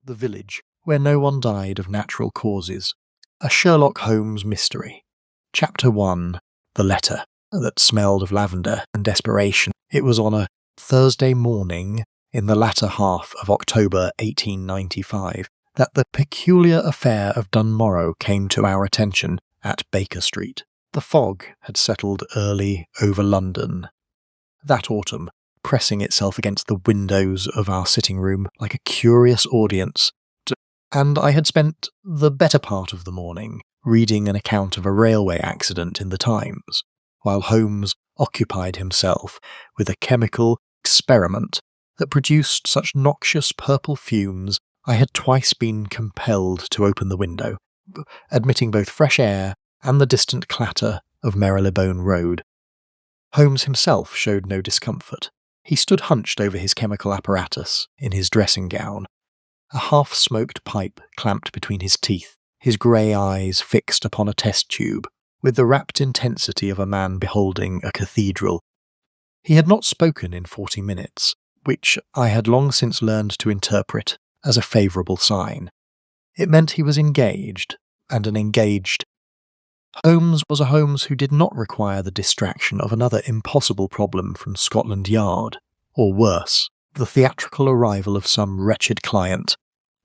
The Village, Where No One Died of Natural Causes. A Sherlock Holmes Mystery. Chapter 1. The Letter That Smelled of Lavender and Desperation. It was on a Thursday morning in the latter half of October 1895 that the peculiar affair of Dunmorrow came to our attention at Baker Street. The fog had settled early over London that autumn, pressing itself against the windows of our sitting room like a curious audience, and I had spent the better part of the morning reading an account of a railway accident in the Times, while Holmes occupied himself with a chemical experiment that produced such noxious purple fumes I had twice been compelled to open the window, admitting both fresh air and the distant clatter of Marylebone Road. Holmes himself showed no discomfort. He stood hunched over his chemical apparatus in his dressing gown, a half-smoked pipe clamped between his teeth, his grey eyes fixed upon a test tube, with the rapt intensity of a man beholding a cathedral. He had not spoken in 40 minutes, which I had long since learned to interpret as a favourable sign. It meant he was engaged, and an engaged Holmes was a Holmes who did not require the distraction of another impossible problem from Scotland Yard, or worse, the theatrical arrival of some wretched client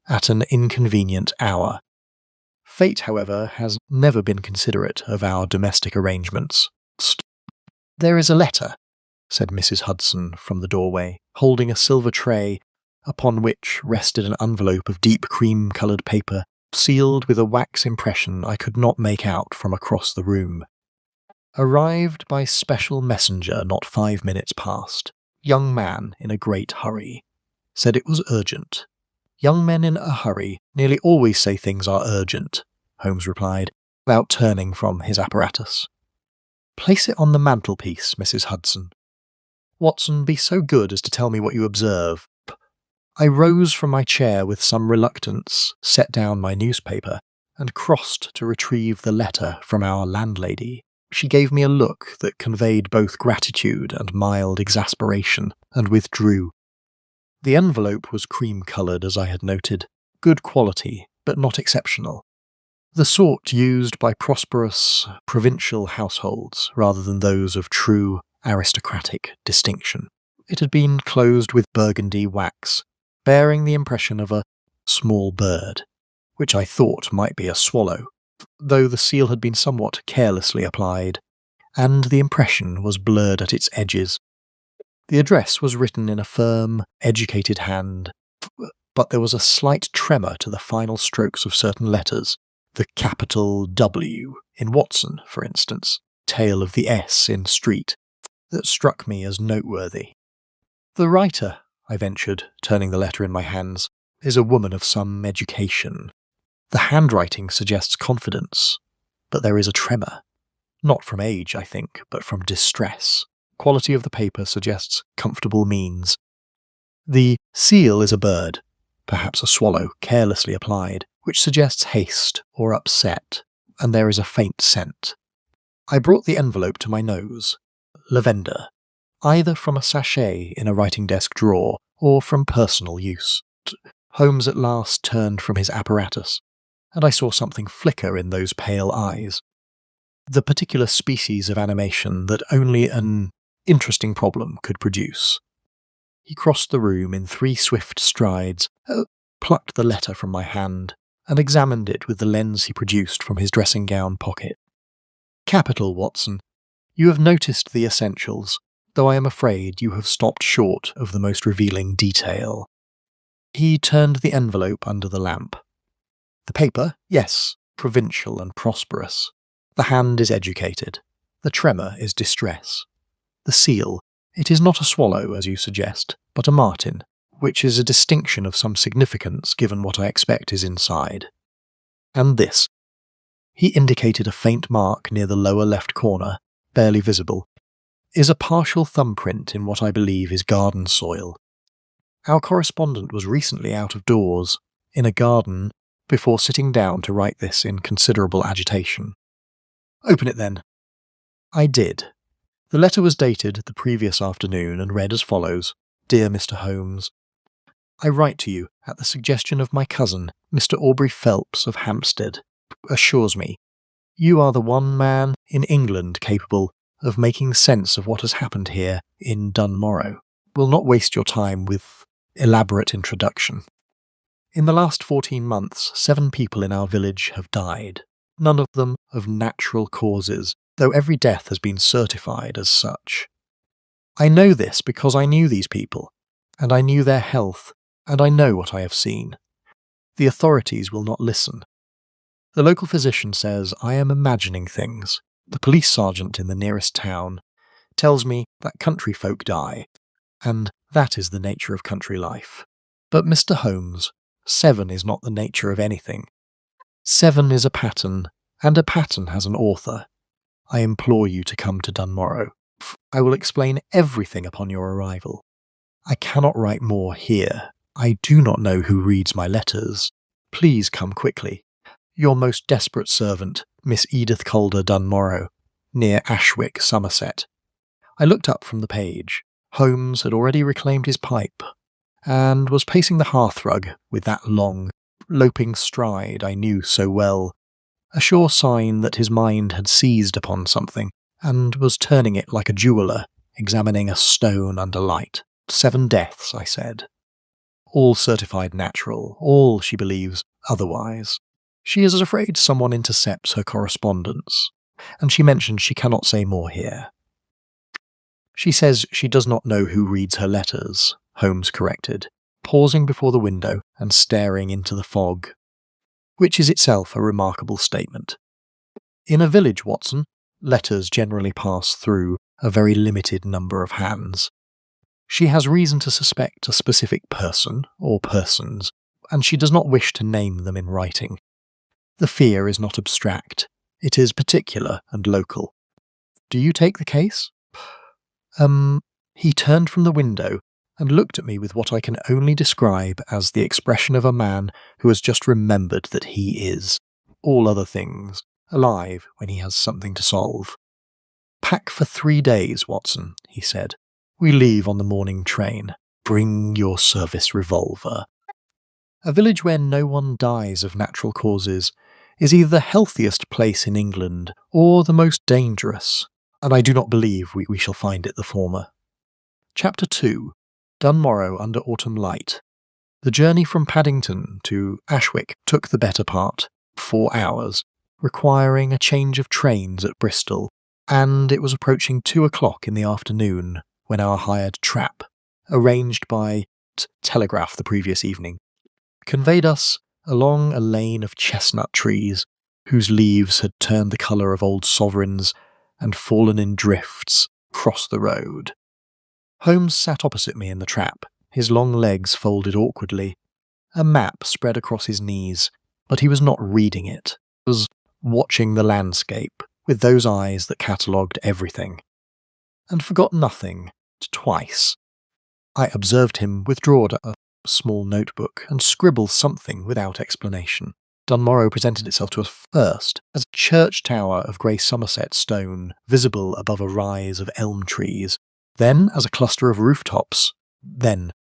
at an inconvenient hour. Fate, however, has never been considerate of our domestic arrangements. "There is a letter," said Mrs. Hudson from the doorway, holding a silver tray upon which rested an envelope of deep cream-coloured paper sealed with a wax impression I could not make out from across the room. "Arrived by special messenger not 5 minutes past. Young man in a great hurry. Said it was urgent." "Young men in a hurry nearly always say things are urgent," Holmes replied, without turning from his apparatus. "Place it on the mantelpiece, Mrs. Hudson. Watson, be so good as to tell me what you observe." I rose from my chair with some reluctance, set down my newspaper, and crossed to retrieve the letter from our landlady. She gave me a look that conveyed both gratitude and mild exasperation, and withdrew. The envelope was cream-coloured, as I had noted, good quality, but not exceptional. The sort used by prosperous, provincial households, rather than those of true aristocratic distinction. It had been closed with burgundy wax, bearing the impression of a small bird, which I thought might be a swallow, though the seal had been somewhat carelessly applied, and the impression was blurred at its edges. The address was written in a firm, educated hand, but there was a slight tremor to the final strokes of certain letters, the capital W in Watson, for instance, tail of the S in Street, that struck me as noteworthy. "The writer," I ventured, turning the letter in my hands, "is a woman of some education. The handwriting suggests confidence, but there is a tremor. Not from age, I think, but from distress. Quality of the paper suggests comfortable means. The seal is a bird, perhaps a swallow, carelessly applied, which suggests haste or upset, and there is a faint scent." I brought the envelope to my nose. Lavender. Either from a sachet in a writing-desk drawer, or from personal use. Holmes at last turned from his apparatus, and I saw something flicker in those pale eyes. The particular species of animation that only an interesting problem could produce. He crossed the room in 3 swift strides, plucked the letter from my hand, and examined it with the lens he produced from his dressing-gown pocket. "Capital, Watson. You have noticed the essentials, though I am afraid you have stopped short of the most revealing detail." He turned the envelope under the lamp. "The paper, yes, provincial and prosperous. The hand is educated. The tremor is distress. The seal, it is not a swallow, as you suggest, but a martin, which is a distinction of some significance given what I expect is inside. And this." He indicated a faint mark near the lower left corner, barely visible, "is a partial thumbprint in what I believe is garden soil. Our correspondent was recently out of doors, in a garden, before sitting down to write this in considerable agitation." "Open it then." I did. The letter was dated the previous afternoon and read as follows: "Dear Mr. Holmes, I write to you at the suggestion of my cousin, Mr. Aubrey Phelps of Hampstead, who assures me you are the one man in England capable of making sense of what has happened here in Dunmorrow. Will not waste your time with elaborate introduction. In the last 14 months, 7 people in our village have died, none of them of natural causes, though every death has been certified as such. I know this because I knew these people, and I knew their health, and I know what I have seen. The authorities will not listen. The local physician says I am imagining things. The police sergeant in the nearest town tells me that country folk die, and that is the nature of country life. But Mr. Holmes, 7 is not the nature of anything. 7 is a pattern, and a pattern has an author. I implore you to come to Dunmorrow. I will explain everything upon your arrival. I cannot write more here. I do not know who reads my letters. Please come quickly. Your most desperate servant, Miss Edith Calder Dunmorrow, near Ashwick, Somerset. I looked up from the page. Holmes had already reclaimed his pipe, and was pacing the hearthrug with that long, loping stride I knew so well, a sure sign that his mind had seized upon something, and was turning it like a jeweller, examining a stone under light. 7 deaths, I said. All certified natural, all, she believes, otherwise. She is afraid someone intercepts her correspondence, and she mentions she cannot say more here. She says she does not know who reads her letters, Holmes corrected, pausing before the window and staring into the fog, which is itself a remarkable statement. In a village, Watson, letters generally pass through a very limited number of hands. She has reason to suspect a specific person or persons, and she does not wish to name them in writing. The fear is not abstract, it is particular and local. Do you take the case? He turned from the window and looked at me with what I can only describe as the expression of a man who has just remembered that he is, all other things, alive when he has something to solve. Pack for 3 days, Watson, he said. We leave on the morning train. Bring your service revolver. A village where no one dies of natural causes is either the healthiest place in England or the most dangerous, and I do not believe we shall find it the former. Chapter 2. Dunmorrow under autumn light. The journey from Paddington to Ashwick took the better part, 4 hours, requiring a change of trains at Bristol, and it was approaching 2 o'clock in the afternoon when our hired trap, arranged by telegraph the previous evening, conveyed us along a lane of chestnut trees whose leaves had turned the colour of old sovereigns and fallen in drifts across the road. Holmes sat opposite me in the trap, his long legs folded awkwardly, a map spread across his knees, but he was not reading it. He was watching the landscape with those eyes that catalogued everything, and forgot nothing twice. I observed him withdraw a small notebook and scribble something without explanation. Dunmorrow presented itself to us first as a church tower of grey Somerset stone visible above a rise of elm trees, then as a cluster of rooftops, then,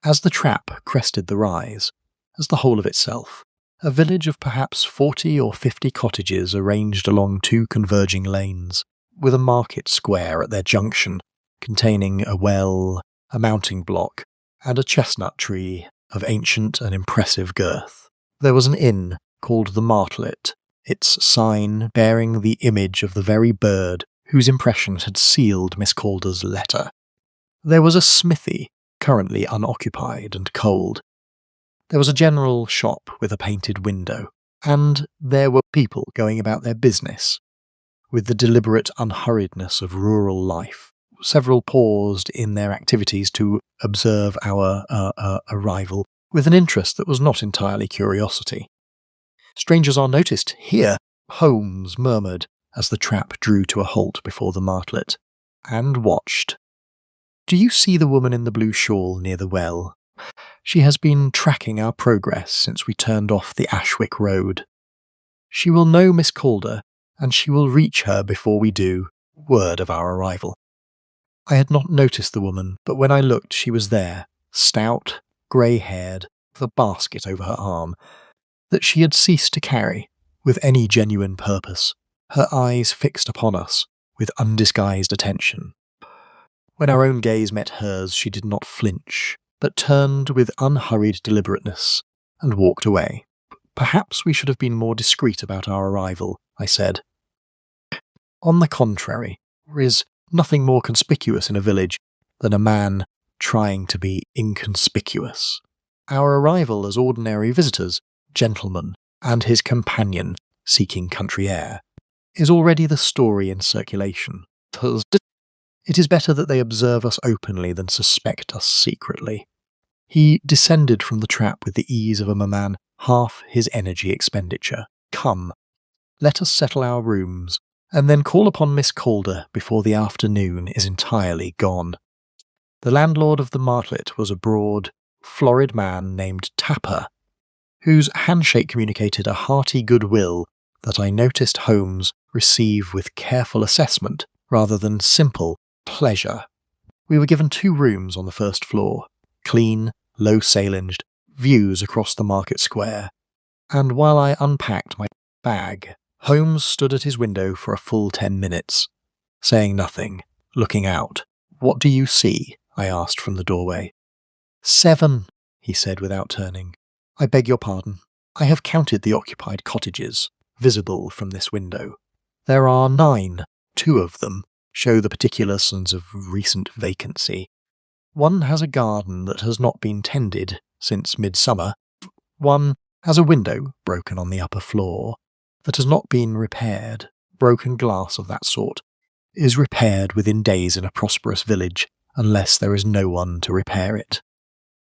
as the trap crested the rise, as the whole of itself, a village of perhaps 40 or 50 cottages arranged along 2 converging lanes, with a market square at their junction, containing a well, a mounting block, and a chestnut tree of ancient and impressive girth. There was an inn called the Martlet, its sign bearing the image of the very bird whose impressions had sealed Miss Calder's letter. There was a smithy, currently unoccupied and cold. There was a general shop with a painted window, and there were people going about their business, with the deliberate unhurriedness of rural life. Several paused in their activities to observe our arrival with an interest that was not entirely curiosity. Strangers are noticed here, Holmes murmured as the trap drew to a halt before the Martlet, and watched. Do you see the woman in the blue shawl near the well? She has been tracking our progress since we turned off the Ashwick road. She will know Miss Calder, and she will reach her before we do. Word of our arrival. I had not noticed the woman, but when I looked she was there, stout, grey-haired, with a basket over her arm, that she had ceased to carry with any genuine purpose, her eyes fixed upon us with undisguised attention. When our own gaze met hers, she did not flinch, but turned with unhurried deliberateness and walked away. Perhaps we should have been more discreet about our arrival, I said. On the contrary, there is nothing more conspicuous in a village than a man trying to be inconspicuous. Our arrival as ordinary visitors, gentlemen, and his companion seeking country air, is already the story in circulation. It is better that they observe us openly than suspect us secretly. He descended from the trap with the ease of a man half his energy expenditure. Come, let us settle our rooms, and then call upon Miss Calder before the afternoon is entirely gone. The landlord of the Martlet was a broad, florid man named Tapper, whose handshake communicated a hearty goodwill that I noticed Holmes receive with careful assessment rather than simple pleasure. We were given 2 rooms on the first floor, clean, low-ceilinged, views across the market square, and while I unpacked my bag, Holmes stood at his window for a full 10 minutes, saying nothing, looking out. "What do you see?" I asked from the doorway. 7, he said without turning. "I beg your pardon. I have counted the occupied cottages, visible from this window. There are 9. 2 of them show the particular signs of recent vacancy. One has a garden that has not been tended since midsummer. One has a window broken on the upper floor that has not been repaired. Broken glass of that sort is repaired within days in a prosperous village, unless there is no one to repair it."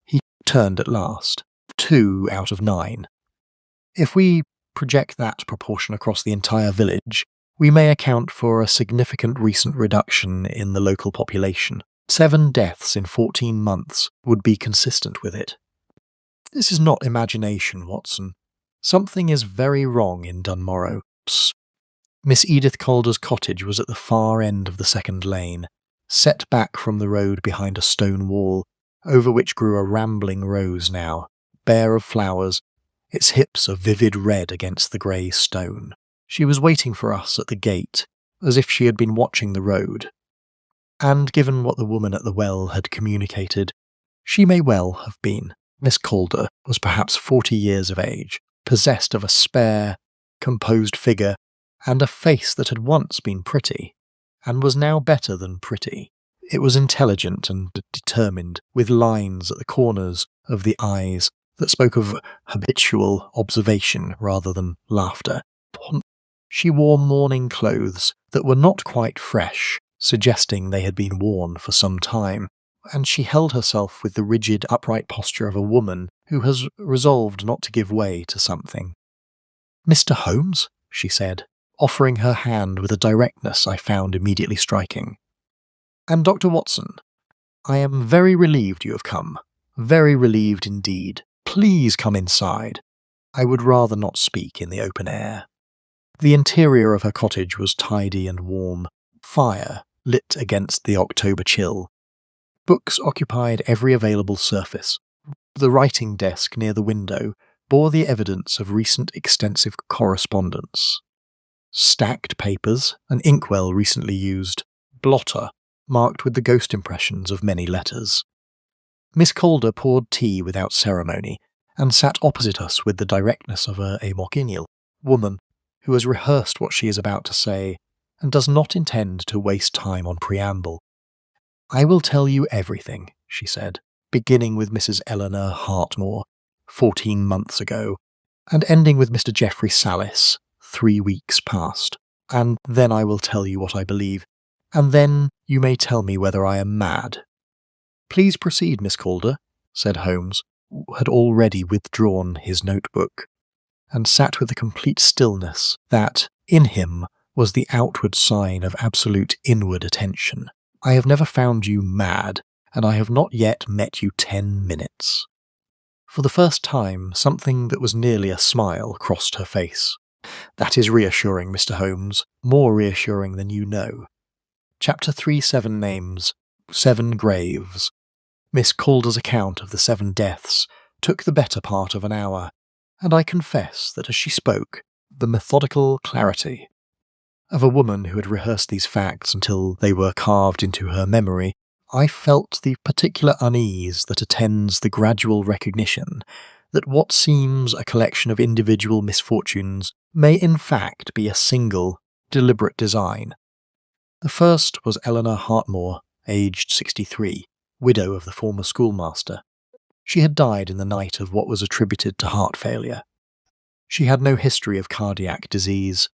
He turned at last. 2 out of 9. If we project that proportion across the entire village, we may account for a significant recent reduction in the local population. 7 deaths in 14 months would be consistent with it. This is not imagination, Watson. Something is very wrong in Dunmorrow. Miss Edith Calder's cottage was at the far end of the second lane, set back from the road behind a stone wall, over which grew a rambling rose now, bare of flowers, its hips a vivid red against the grey stone. She was waiting for us at the gate, as if she had been watching the road. And given what the woman at the well had communicated, she may well have been. Miss Calder was perhaps 40 years of age, possessed of a spare, composed figure, and a face that had once been pretty, and was now better than pretty. It was intelligent and determined, with lines at the corners of the eyes that spoke of habitual observation rather than laughter. She wore mourning clothes that were not quite fresh, suggesting they had been worn for some time, and she held herself with the rigid, upright posture of a woman who has resolved not to give way to something. "Mr. Holmes?" she said, offering her hand with a directness I found immediately striking. "And Dr. Watson, I am very relieved you have come. Very relieved indeed. Please come inside. I would rather not speak in the open air." The interior of her cottage was tidy and warm, fire lit against the October chill. Books occupied every available surface. The writing desk near the window bore the evidence of recent extensive correspondence. Stacked papers, an inkwell recently used, blotter, marked with the ghost impressions of many letters. Miss Calder poured tea without ceremony, and sat opposite us with the directness of a moccenial woman who has rehearsed what she is about to say, and does not intend to waste time on preamble. "I will tell you everything," she said, beginning with Mrs. Eleanor Hartmore, 14 months ago, and ending with Mr. Geoffrey Salis, 3 weeks past. "And then I will tell you what I believe, and then you may tell me whether I am mad." "Please proceed, Miss Calder," said Holmes, who had already withdrawn his notebook, and sat with a complete stillness that, in him, was the outward sign of absolute inward attention. "I have never found you mad, and I have not yet met you 10 minutes." For the first time, something that was nearly a smile crossed her face. "That is reassuring, Mr. Holmes, more reassuring than you know. Chapter 3, 7 names, 7 graves. Miss Calder's account of the 7 deaths took the better part of an hour, and I confess that as she spoke, the methodical clarity of a woman who had rehearsed these facts until they were carved into her memory, I felt the particular unease that attends the gradual recognition that what seems a collection of individual misfortunes may in fact be a single, deliberate design. The first was Eleanor Hartmore, aged 63, widow of the former schoolmaster. She had died in the night of what was attributed to heart failure. She had no history of cardiac disease.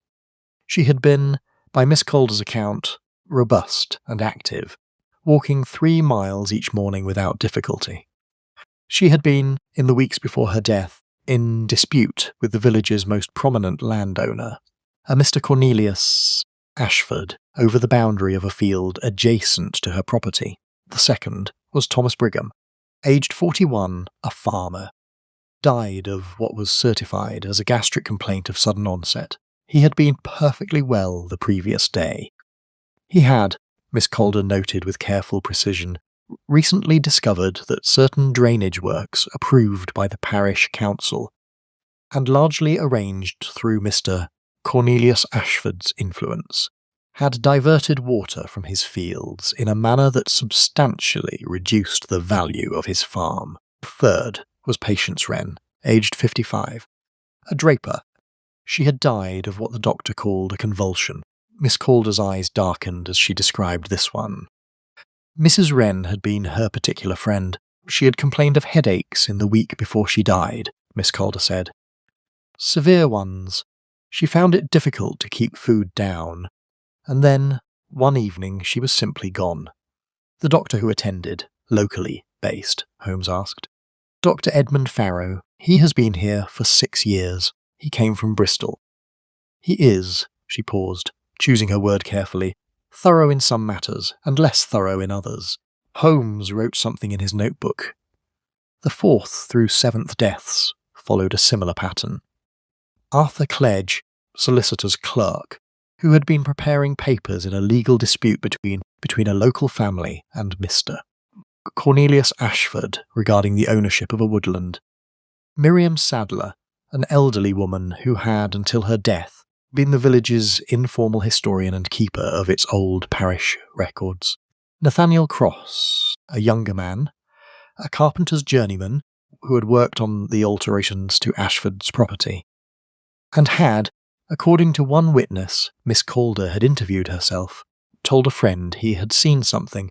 She had been, by Miss Calder's account, robust and active, walking 3 miles each morning without difficulty. She had been, in the weeks before her death, in dispute with the village's most prominent landowner, a Mr. Cornelius Ashford, over the boundary of a field adjacent to her property. The second was Thomas Brigham, aged 41, a farmer. Died of what was certified as a gastric complaint of sudden onset. He had been perfectly well the previous day. He had, Miss Calder noted with careful precision, recently discovered that certain drainage works approved by the parish council, and largely arranged through Mr. Cornelius Ashford's influence, had diverted water from his fields in a manner that substantially reduced the value of his farm. Third was Patience Wren, aged 55, a draper. She had died of what the doctor called a convulsion. Miss Calder's eyes darkened as she described this one. Mrs. Wren had been her particular friend. She had complained of headaches in the week before she died, Miss Calder said. Severe ones. She found it difficult to keep food down. And then, one evening, she was simply gone. The doctor who attended, locally based, Holmes asked. Dr. Edmund Farrow. He has been here for 6 years. He came from Bristol. He is, she paused, choosing her word carefully, thorough in some matters and less thorough in others. Holmes wrote something in his notebook. The 4th through 7th deaths followed a similar pattern. Arthur Cledge, solicitor's clerk, who had been preparing papers in a legal dispute between a local family and Mr. Cornelius Ashford regarding the ownership of a woodland. Miriam Sadler, an elderly woman who had, until her death, been the village's informal historian and keeper of its old parish records. Nathaniel Cross, a younger man, a carpenter's journeyman who had worked on the alterations to Ashford's property, and had, according to one witness Miss Calder had interviewed herself, told a friend he had seen something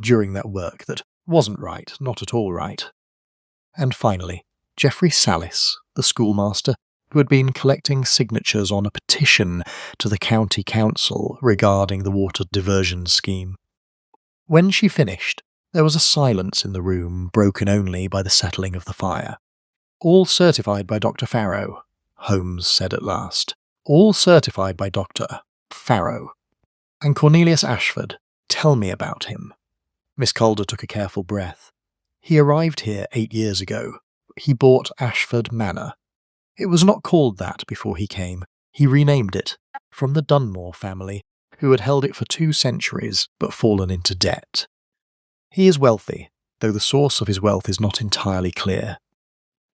during that work that wasn't right, not at all right. And finally, Geoffrey Salis, the schoolmaster, who had been collecting signatures on a petition to the county council regarding the water diversion scheme. When she finished, there was a silence in the room, broken only by the settling of the fire. All certified by Dr. Farrow, Holmes said at last. All certified by Dr. Farrow. And Cornelius Ashford, tell me about him. Miss Calder took a careful breath. He arrived here 8 years ago. He bought Ashford Manor. It was not called that before he came. He renamed it, from the Dunmore family, who had held it for 2 centuries but fallen into debt. He is wealthy, though the source of his wealth is not entirely clear.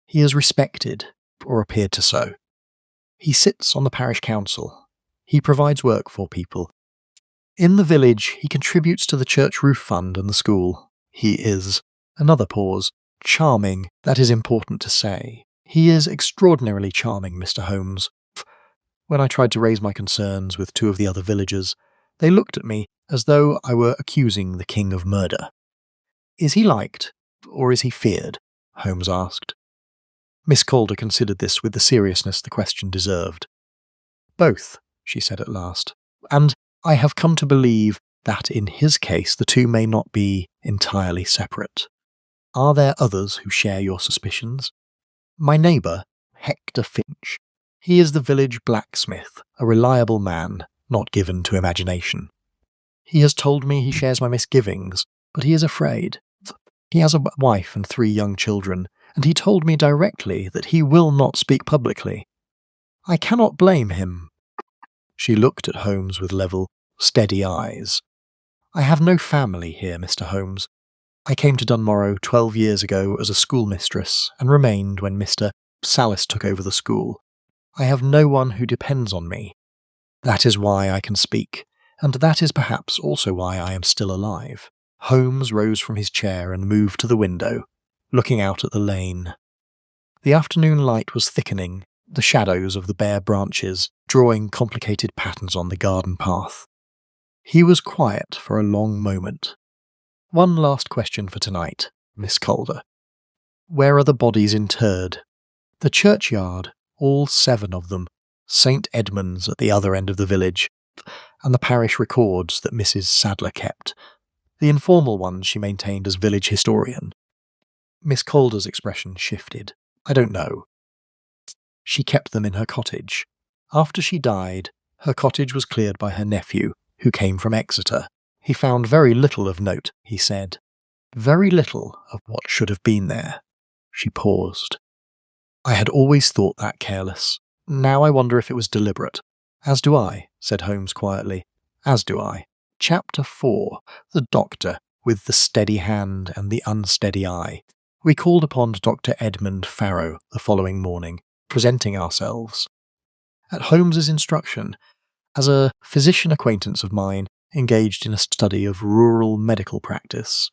He is respected, or appeared to so. He sits on the parish council. He provides work for people. In the village, he contributes to the church roof fund and the school. He is, another pause, charming, that is important to say. He is extraordinarily charming, Mr. Holmes. When I tried to raise my concerns with 2 of the other villagers, they looked at me as though I were accusing the king of murder. Is he liked, or is he feared? Holmes asked. Miss Calder considered this with the seriousness the question deserved. Both, she said at last, and I have come to believe that in his case the 2 may not be entirely separate. Are there others who share your suspicions? My neighbour, Hector Finch. He is the village blacksmith, a reliable man, not given to imagination. He has told me he shares my misgivings, but he is afraid. He has a wife and 3 young children, and he told me directly that he will not speak publicly. I cannot blame him. She looked at Holmes with level, steady eyes. I have no family here, Mr. Holmes. I came to Dunmorrow 12 years ago as a schoolmistress and remained when Mr. Salis took over the school. I have no one who depends on me. That is why I can speak, and that is perhaps also why I am still alive." Holmes rose from his chair and moved to the window, looking out at the lane. The afternoon light was thickening, the shadows of the bare branches drawing complicated patterns on the garden path. He was quiet for a long moment. "One last question for tonight, Miss Calder. Where are the bodies interred?" "The churchyard, all 7 of them. St. Edmund's at the other end of the village, and the parish records that Mrs. Sadler kept. The informal ones she maintained as village historian." Miss Calder's expression shifted. "I don't know. She kept them in her cottage. After she died, her cottage was cleared by her nephew, who came from Exeter. He found very little of note," he said. "Very little of what should have been there." She paused. "I had always thought that careless. Now I wonder if it was deliberate." "As do I," said Holmes quietly. "As do I." Chapter 4. The Doctor with the Steady Hand and the Unsteady Eye. We called upon Dr. Edmund Farrow the following morning, presenting ourselves. At Holmes's instruction, as a physician acquaintance of mine engaged in a study of rural medical practice,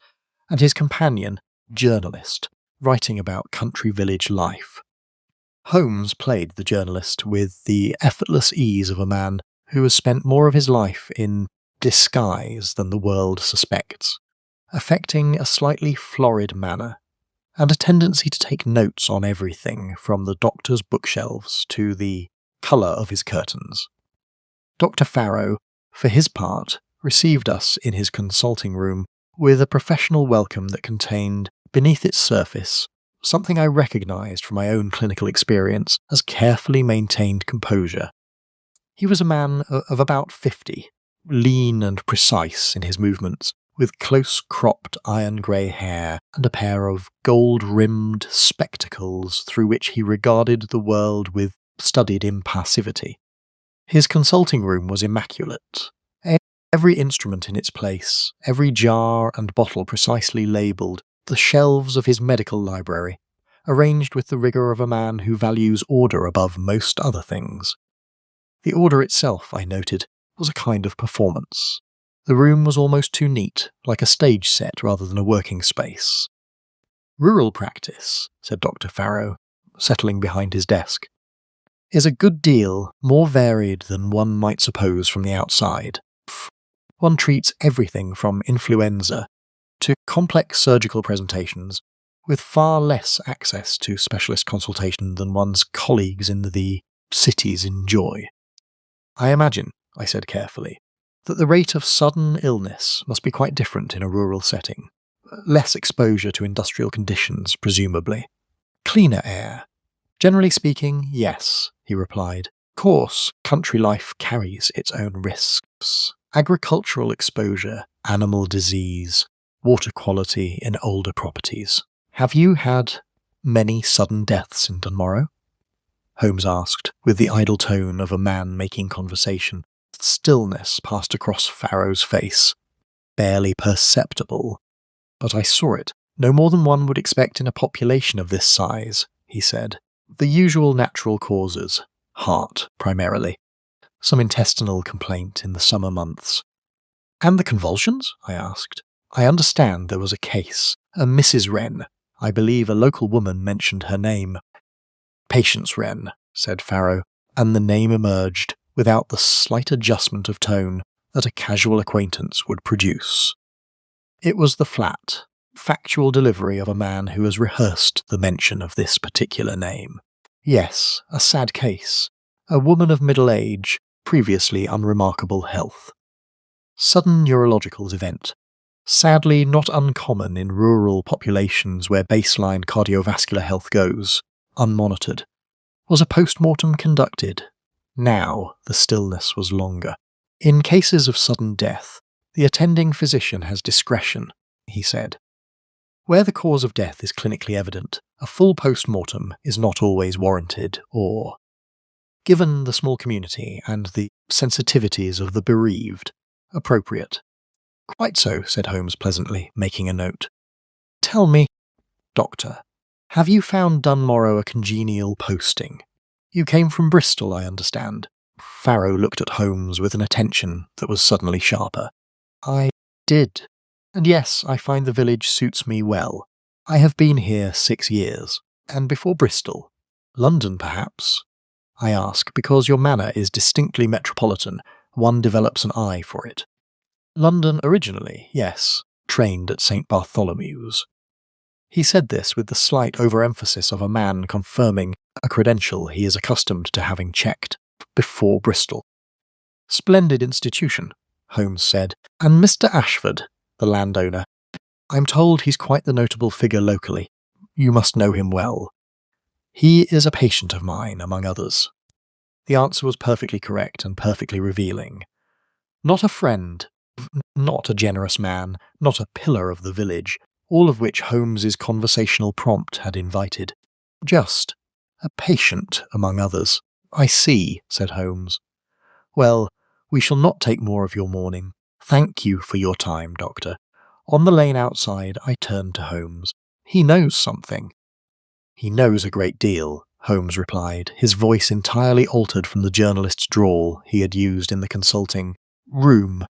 and his companion, journalist, writing about country village life. Holmes played the journalist with the effortless ease of a man who has spent more of his life in disguise than the world suspects, affecting a slightly florid manner, and a tendency to take notes on everything from the doctor's bookshelves to the colour of his curtains. Dr. Farrow, for his part, received us in his consulting room with a professional welcome that contained, beneath its surface, something I recognised from my own clinical experience as carefully maintained composure. He was a man of about 50, lean and precise in his movements, with close-cropped iron-grey hair and a pair of gold-rimmed spectacles through which he regarded the world with studied impassivity. His consulting room was immaculate. Every instrument in its place, every jar and bottle precisely labelled, the shelves of his medical library, arranged with the rigour of a man who values order above most other things. The order itself, I noted, was a kind of performance. The room was almost too neat, like a stage set rather than a working space. "Rural practice," said Dr. Farrow, settling behind his desk, "is a good deal more varied than one might suppose from the outside. One treats everything from influenza to complex surgical presentations with far less access to specialist consultation than one's colleagues in the cities enjoy. I imagine," I said carefully, "that the rate of sudden illness must be quite different in a rural setting. Less exposure to industrial conditions, presumably. Cleaner air." "Generally speaking, yes," he replied. "Of course, country life carries its own risks. Agricultural exposure, animal disease, water quality in older properties." "Have you had many sudden deaths in Dunmorrow?" Holmes asked, with the idle tone of a man making conversation. Stillness passed across Farrow's face. "Barely perceptible. But I saw it. No more than one would expect in a population of this size," he said. "The usual natural causes. Heart, primarily. Some intestinal complaint in the summer months." "And the convulsions?" I asked. "I understand there was a case. A Mrs. Wren. I believe a local woman mentioned her name." "Patience Wren," said Farrow, and the name emerged without the slight adjustment of tone that a casual acquaintance would produce. It was the flat, factual delivery of a man who has rehearsed the mention of this particular name. "Yes, a sad case. A woman of middle age, previously unremarkable health. Sudden neurological event. Sadly not uncommon in rural populations where baseline cardiovascular health goes, unmonitored. Was a post-mortem conducted?" Now the stillness was longer. "In cases of sudden death, the attending physician has discretion," he said. "Where the cause of death is clinically evident, a full post-mortem is not always warranted or, given the small community and the sensitivities of the bereaved, appropriate." "Quite so," said Holmes pleasantly, making a note. Tell me, Doctor, have you found Dunmorrow a congenial posting? You came from Bristol, I understand. Farrow looked at Holmes with an attention that was suddenly sharper. I did. And yes, I find the village suits me well. I have been here 6 years. And before Bristol? London, perhaps? I ask, because your manner is distinctly metropolitan. One develops an eye for it. London originally, yes. Trained at St. Bartholomew's. He said this with the slight overemphasis of a man confirming a credential he is accustomed to having checked before Bristol. Splendid institution, Holmes said. And Mr. Ashford, the landowner. I'm told he's quite the notable figure locally. You must know him well. He is a patient of mine, among others. The answer was perfectly correct and perfectly revealing. Not a friend, not a generous man, not a pillar of the village, all of which Holmes's conversational prompt had invited. Just a patient, among others. I see, said Holmes. Well, we shall not take more of your morning. Thank you for your time, Doctor. On the lane outside, I turned to Holmes. He knows something. He knows a great deal, Holmes replied, his voice entirely altered from the journalist's drawl he had used in the consulting room.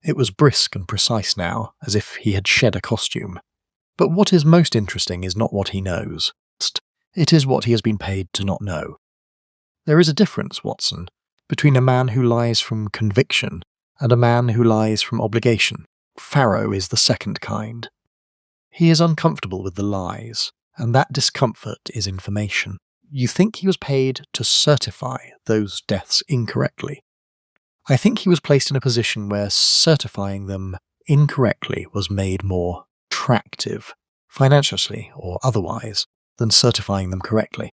It was brisk and precise now, as if he had shed a costume. But what is most interesting is not what he knows. It is what he has been paid to not know. There is a difference, Watson, between a man who lies from conviction and a man who lies from obligation. Farrow is the second kind. He is uncomfortable with the lies, and that discomfort is information. You think he was paid to certify those deaths incorrectly? I think he was placed in a position where certifying them incorrectly was made more attractive, financially or otherwise, than certifying them correctly.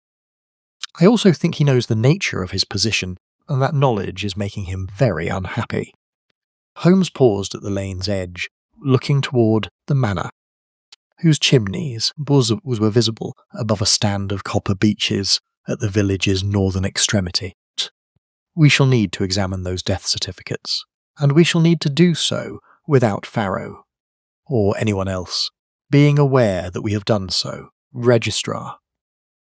I also think he knows the nature of his position, and that knowledge is making him very unhappy. Holmes paused at the lane's edge, looking toward the manor, whose chimneys were visible above a stand of copper beeches at the village's northern extremity. We shall need to examine those death certificates, and we shall need to do so without Farrow, or anyone else, being aware that we have done so. Registrar.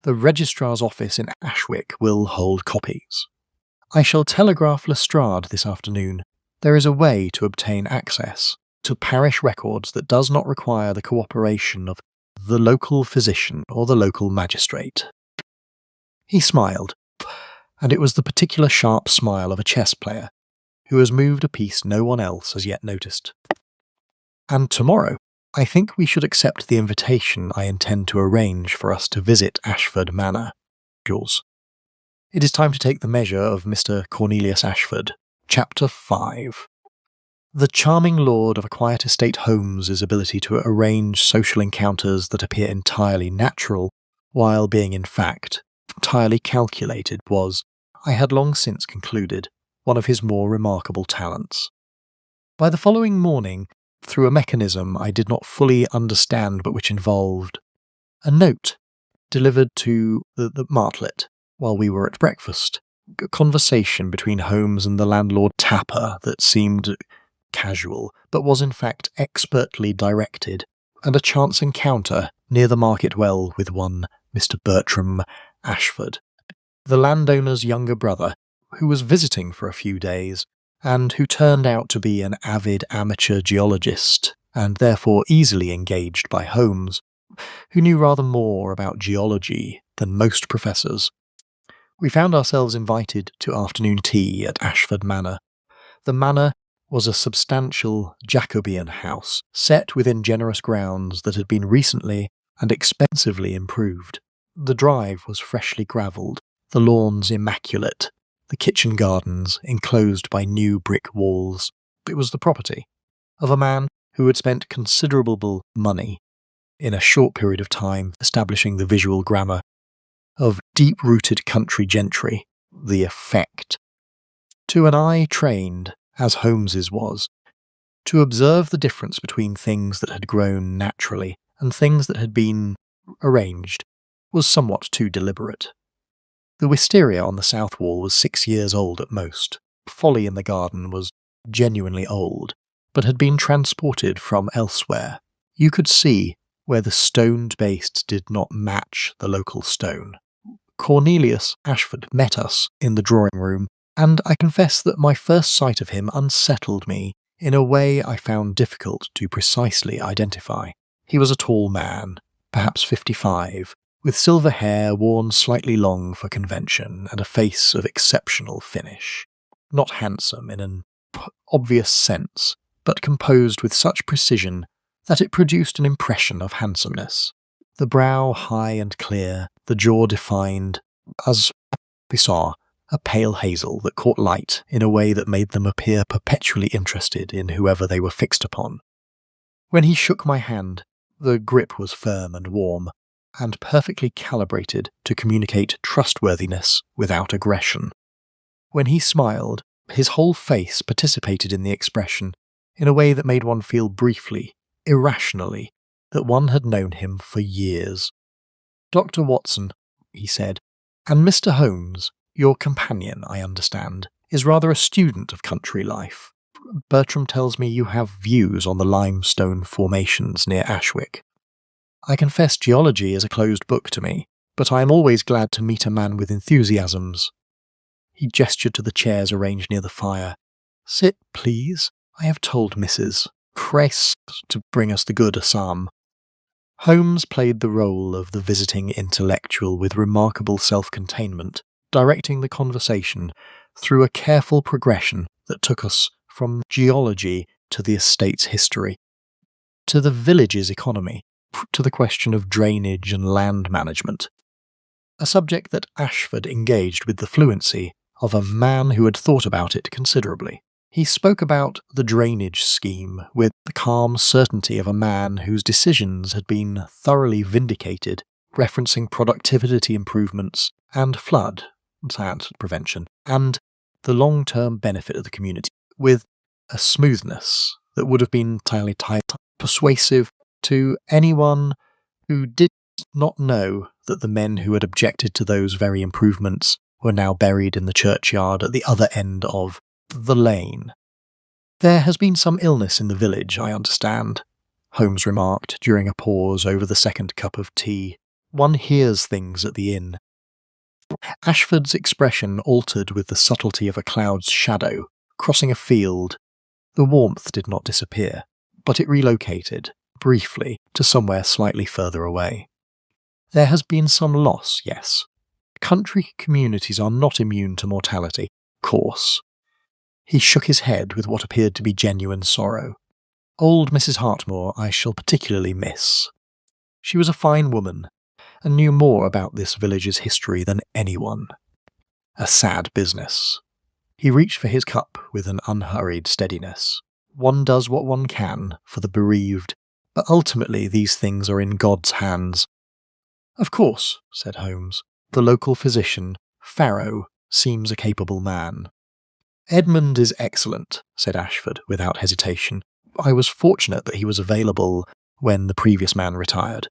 The registrar's office in Ashwick will hold copies. I shall telegraph Lestrade this afternoon. There is a way to obtain access to parish records that does not require the cooperation of the local physician or the local magistrate. He smiled, and it was the particular sharp smile of a chess player, who has moved a piece no one else has yet noticed. And tomorrow, I think we should accept the invitation I intend to arrange for us to visit Ashford Manor. Jules. It is time to take the measure of Mr. Cornelius Ashford. Chapter 5. The charming lord of a quiet estate Holmes's ability to arrange social encounters that appear entirely natural, while being in fact entirely calculated, was, I had long since concluded, one of his more remarkable talents. By the following morning, through a mechanism I did not fully understand but which involved a note delivered to the Martlet while we were at breakfast, a conversation between Holmes and the landlord Tapper that seemed casual, but was in fact expertly directed, and a chance encounter near the market well with one Mr. Bertram Ashford, the landowner's younger brother, who was visiting for a few days, and who turned out to be an avid amateur geologist, and therefore easily engaged by Holmes, who knew rather more about geology than most professors. We found ourselves invited to afternoon tea at Ashford Manor. The manor was a substantial Jacobean house, set within generous grounds that had been recently and expensively improved. The drive was freshly gravelled, the lawns immaculate, the kitchen gardens enclosed by new brick walls. It was the property of a man who had spent considerable money in a short period of time establishing the visual grammar of deep-rooted country gentry, the effect. To an eye trained, as Holmes's was, to observe the difference between things that had grown naturally and things that had been arranged was somewhat too deliberate. The wisteria on the south wall was 6 years old at most. Folly in the garden was genuinely old, but had been transported from elsewhere. You could see where the stoned base did not match the local stone. Cornelius Ashford met us in the drawing room, and I confess that my first sight of him unsettled me in a way I found difficult to precisely identify. He was a tall man, perhaps 55, with silver hair worn slightly long for convention and a face of exceptional finish. Not handsome in an obvious sense, but composed with such precision that it produced an impression of handsomeness. The brow high and clear, the jaw defined, as we saw, a pale hazel that caught light in a way that made them appear perpetually interested in whoever they were fixed upon. When he shook my hand, the grip was firm and warm, and perfectly calibrated to communicate trustworthiness without aggression. When he smiled, his whole face participated in the expression in a way that made one feel briefly, irrationally, that one had known him for years. "Dr. Watson," he said, "and Mr. Holmes, your companion, I understand, is rather a student of country life. Bertram tells me you have views on the limestone formations near Ashwick. I confess geology is a closed book to me, but I am always glad to meet a man with enthusiasms." He gestured to the chairs arranged near the fire. "Sit, please. I have told Mrs. Christ to bring us the good Assam." Holmes played the role of the visiting intellectual with remarkable self-containment, directing the conversation through a careful progression that took us from geology to the estate's history, to the village's economy, to the question of drainage and land management, a subject that Ashford engaged with the fluency of a man who had thought about it considerably. He spoke about the drainage scheme with the calm certainty of a man whose decisions had been thoroughly vindicated, referencing productivity improvements and flood prevention, and the long-term benefit of the community, with a smoothness that would have been entirely persuasive to anyone who did not know that the men who had objected to those very improvements were now buried in the churchyard at the other end of the lane. "There has been some illness in the village, I understand," Holmes remarked during a pause over the second cup of tea. "One hears things at the inn." Ashford's expression altered with the subtlety of a cloud's shadow, crossing a field. The warmth did not disappear, but it relocated, briefly, to somewhere slightly further away. "There has been some loss, yes. Country communities are not immune to mortality, of course." He shook his head with what appeared to be genuine sorrow. "Old Mrs. Hartmore I shall particularly miss. She was a fine woman, and knew more about this village's history than anyone. A sad business." He reached for his cup with an unhurried steadiness. "One does what one can for the bereaved, but ultimately these things are in God's hands." "Of course," said Holmes. "The local physician, Farrow, seems a capable man." "Edmund is excellent," said Ashford without hesitation. "I was fortunate that he was available when the previous man retired.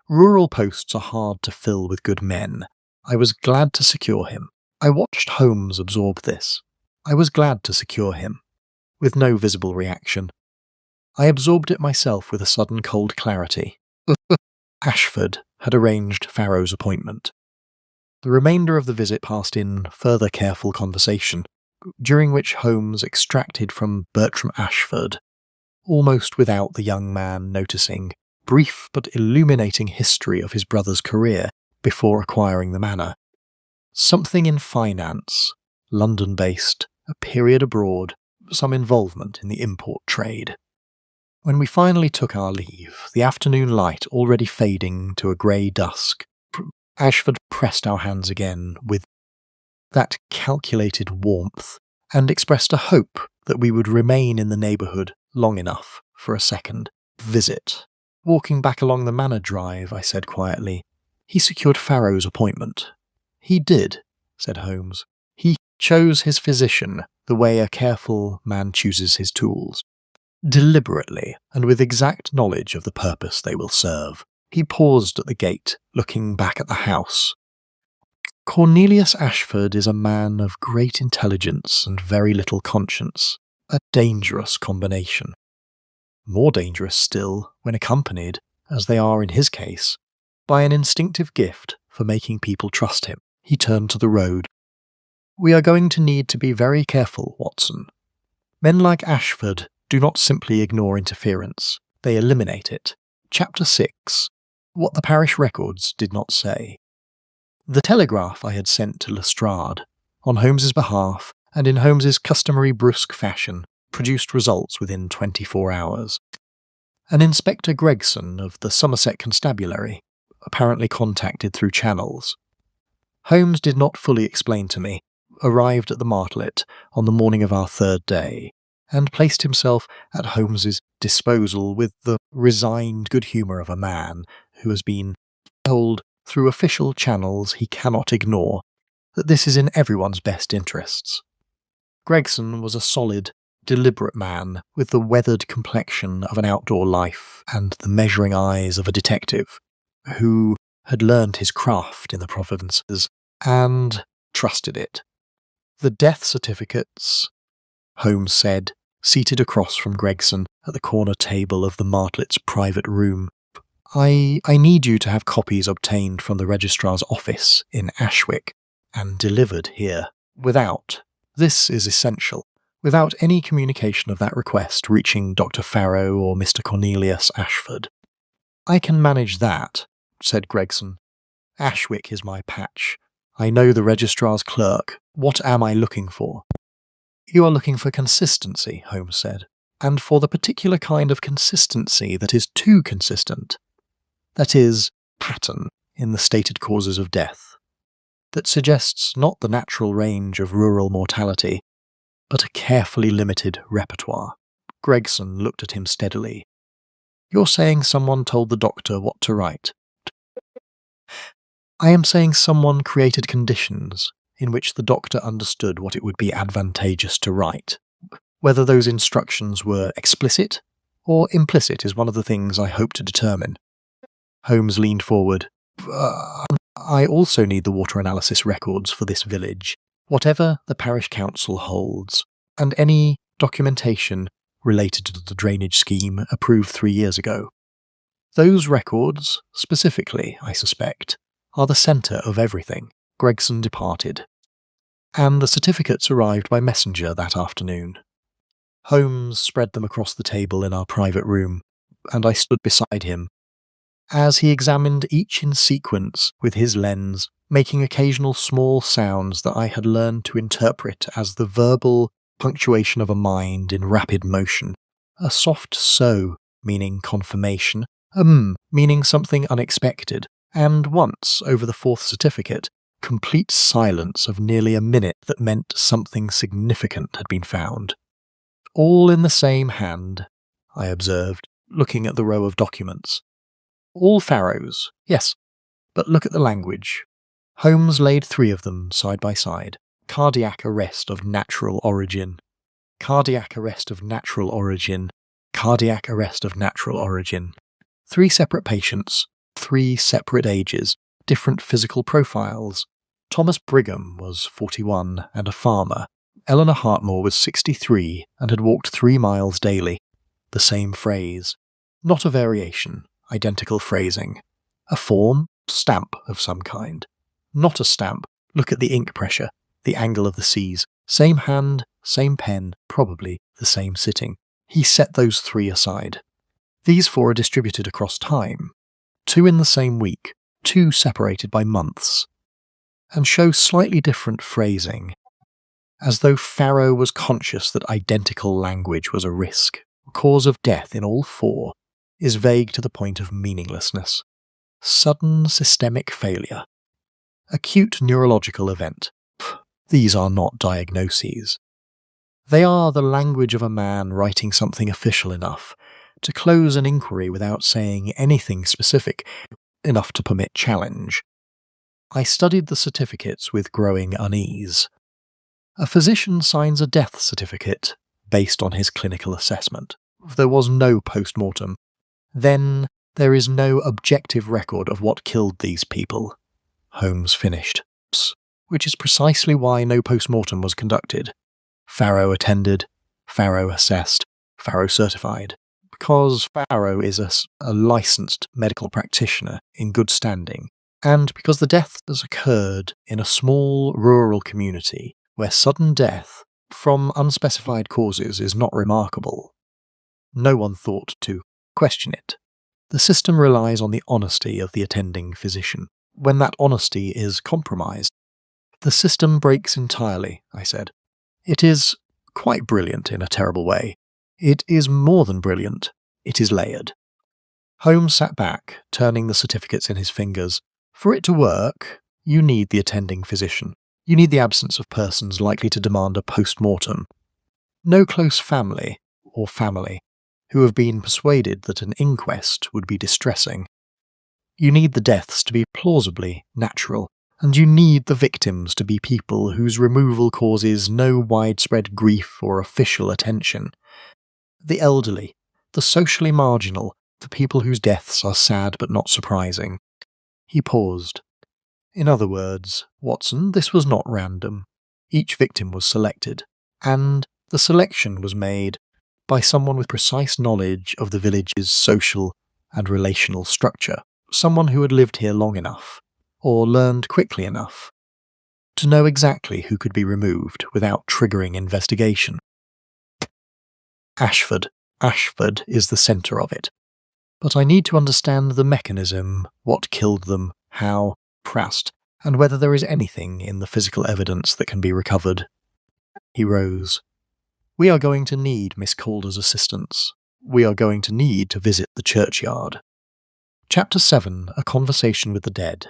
Rural posts are hard to fill with good men. I was glad to secure him." I watched Holmes absorb this. I was glad to secure him, with no visible reaction. I absorbed it myself with a sudden cold clarity. Ashford had arranged Farrow's appointment. The remainder of the visit passed in further careful conversation, during which Holmes extracted from Bertram Ashford, almost without the young man noticing, brief but illuminating history of his brother's career before acquiring the manor. Something in finance, London-based, a period abroad, some involvement in the import trade. When we finally took our leave, the afternoon light already fading to a grey dusk, Ashford pressed our hands again with that calculated warmth, and expressed a hope that we would remain in the neighbourhood long enough for a second visit. "Walking back along the manor drive," I said quietly. "He secured Farrow's appointment." "He did," said Holmes. "He chose his physician the way a careful man chooses his tools. Deliberately, and with exact knowledge of the purpose they will serve." He paused at the gate, looking back at the house. "Cornelius Ashford is a man of great intelligence and very little conscience. A dangerous combination. More dangerous still when accompanied as they are in his case, by an instinctive gift for making people trust him. He turned to the road. "We are going to need to be very careful, Watson. Men like Ashford do not simply ignore interference, they eliminate it." Chapter 6. What the parish records did not say. The telegraph I had sent to Lestrade, on Holmes's behalf and in Holmes's customary brusque fashion, produced results within 24 hours. An Inspector Gregson of the Somerset Constabulary, apparently contacted through channels. Holmes did not fully explain to me, arrived at the Martlet on the morning of our third day, and placed himself at Holmes's disposal with the resigned good humour of a man who has been told through official channels he cannot ignore that this is in everyone's best interests. Gregson was a solid, deliberate man with the weathered complexion of an outdoor life and the measuring eyes of a detective, who had learned his craft in the provinces and trusted it. "The death certificates," Holmes said, seated across from Gregson at the corner table of the Martlet's private room. I need you to have copies obtained from the registrar's office in Ashwick and delivered here. This is essential, without any communication of that request reaching Dr. Farrow or Mr. Cornelius Ashford." "I can manage that," said Gregson. "Ashwick is my patch. I know the registrar's clerk. What am I looking for?" "You are looking for consistency," Holmes said, "and for the particular kind of consistency that is too consistent. That is, pattern in the stated causes of death. That suggests not the natural range of rural mortality, but a carefully limited repertoire." Gregson looked at him steadily. "You're saying someone told the doctor what to write?" "I am saying someone created conditions in which the doctor understood what it would be advantageous to write. Whether those instructions were explicit or implicit is one of the things I hope to determine." Holmes leaned forward. "I also need the water analysis records for this village, whatever the parish council holds, and any documentation related to the drainage scheme approved 3 years ago. Those records, specifically, I suspect, are the centre of everything." Gregson departed, and the certificates arrived by messenger that afternoon. Holmes spread them across the table in our private room, and I stood beside him, as he examined each in sequence with his lens, making occasional small sounds that I had learned to interpret as the verbal punctuation of a mind in rapid motion. A soft so, meaning confirmation, a meaning something unexpected, and once, over the fourth certificate, complete silence of nearly a minute that meant something significant had been found. "All in the same hand," I observed, looking at the row of documents. "All Farrow's, yes, but look at the language." Holmes laid 3 of them side by side. "Cardiac arrest of natural origin. Cardiac arrest of natural origin. Cardiac arrest of natural origin. 3 separate patients, 3 separate ages, different physical profiles. Thomas Brigham was 41 and a farmer. Eleanor Hartmore was 63 and had walked 3 miles daily. The same phrase. Not a variation, identical phrasing. A form, stamp of some kind. Not a stamp, look at the ink pressure, the angle of the C's. Same hand, same pen, probably the same sitting." He set those 3 aside. "These 4 are distributed across time. 2 in the same week, 2 separated by months, and show slightly different phrasing, as though Farrow was conscious that identical language was a risk. Cause of death in all 4 is vague to the point of meaninglessness. Sudden systemic failure. Acute neurological event. These are not diagnoses. They are the language of a man writing something official enough to close an inquiry without saying anything specific enough to permit challenge." I studied the certificates with growing unease. A physician signs a death certificate based on his clinical assessment. There was no post-mortem. Then there is no objective record of what killed these people. Holmes finished. Which is precisely why no post-mortem was conducted. Farrow attended, Farrow assessed, Farrow certified. because Farrow is a licensed medical practitioner in good standing, and because the death has occurred in a small rural community where sudden death from unspecified causes is not remarkable. No one thought to question it. The system relies on the honesty of the attending physician. When that honesty is compromised, the system breaks entirely, I said. It is quite brilliant in a terrible way. It is more than brilliant. It is layered. Holmes sat back, turning the certificates in his fingers. For it to work, you need the attending physician. You need the absence of persons likely to demand a post-mortem. No close family, or family, who have been persuaded that an inquest would be distressing. You need the deaths to be plausibly natural, and you need the victims to be people whose removal causes no widespread grief or official attention. The elderly, the socially marginal, the people whose deaths are sad but not surprising. He paused. In other words, Watson, this was not random. Each victim was selected, and the selection was made by someone with precise knowledge of the village's social and relational structure, someone who had lived here long enough, or learned quickly enough, to know exactly who could be removed without triggering investigation. Ashford is the centre of it. But I need to understand the mechanism, what killed them, how, Prast, and whether there is anything in the physical evidence that can be recovered. He rose. We are going to need Miss Calder's assistance. We are going to need to visit the churchyard. Chapter 7, A Conversation with the Dead.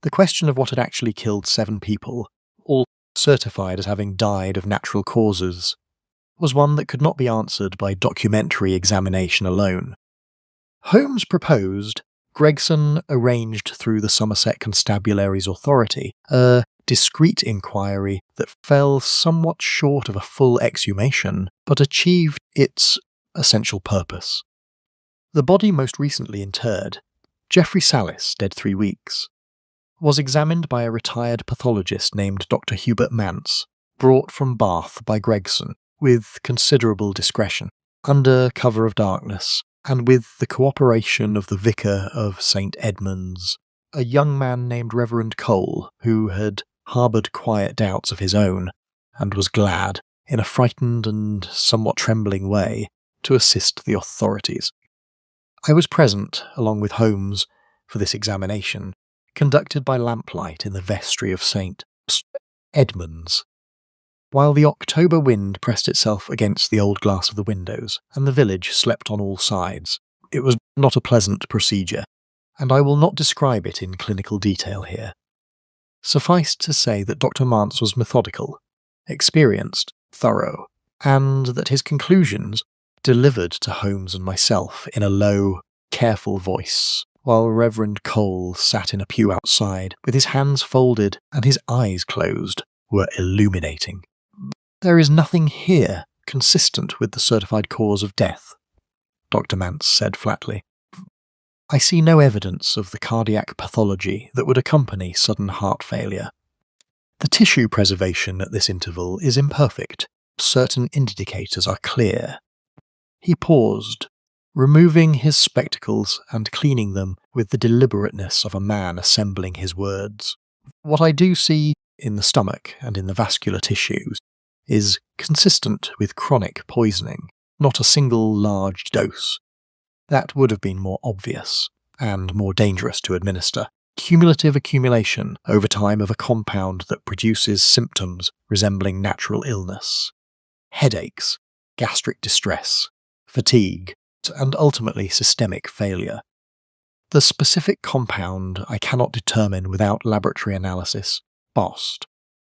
The question of what had actually killed 7 people, all certified as having died of natural causes, was one that could not be answered by documentary examination alone. Holmes proposed, Gregson arranged through the Somerset Constabulary's authority, a discreet inquiry that fell somewhat short of a full exhumation, but achieved its essential purpose. The body most recently interred, Geoffrey Salis, dead 3 weeks, was examined by a retired pathologist named Dr. Hubert Mance, brought from Bath by Gregson, with considerable discretion, under cover of darkness, and with the cooperation of the vicar of St. Edmund's, a young man named Reverend Cole, who had harboured quiet doubts of his own, and was glad, in a frightened and somewhat trembling way, to assist the authorities. I was present, along with Holmes, for this examination, conducted by lamplight in the vestry of St. Edmund's. While the October wind pressed itself against the old glass of the windows, and the village slept on all sides, it was not a pleasant procedure, and I will not describe it in clinical detail here. Suffice to say that Dr. Mance was methodical, experienced, thorough, and that his conclusions, delivered to Holmes and myself in a low, careful voice, while Reverend Cole sat in a pew outside, with his hands folded and his eyes closed, were illuminating. There is nothing here consistent with the certified cause of death, Dr. Mance said flatly. I see no evidence of the cardiac pathology that would accompany sudden heart failure. The tissue preservation at this interval is imperfect. Certain indicators are clear. He paused, removing his spectacles and cleaning them with the deliberateness of a man assembling his words. What I do see in the stomach and in the vascular tissues is consistent with chronic poisoning, not a single large dose. That would have been more obvious, and more dangerous to administer. Cumulative accumulation over time of a compound that produces symptoms resembling natural illness. Headaches, gastric distress, fatigue, and ultimately systemic failure. The specific compound I cannot determine without laboratory analysis, BOST,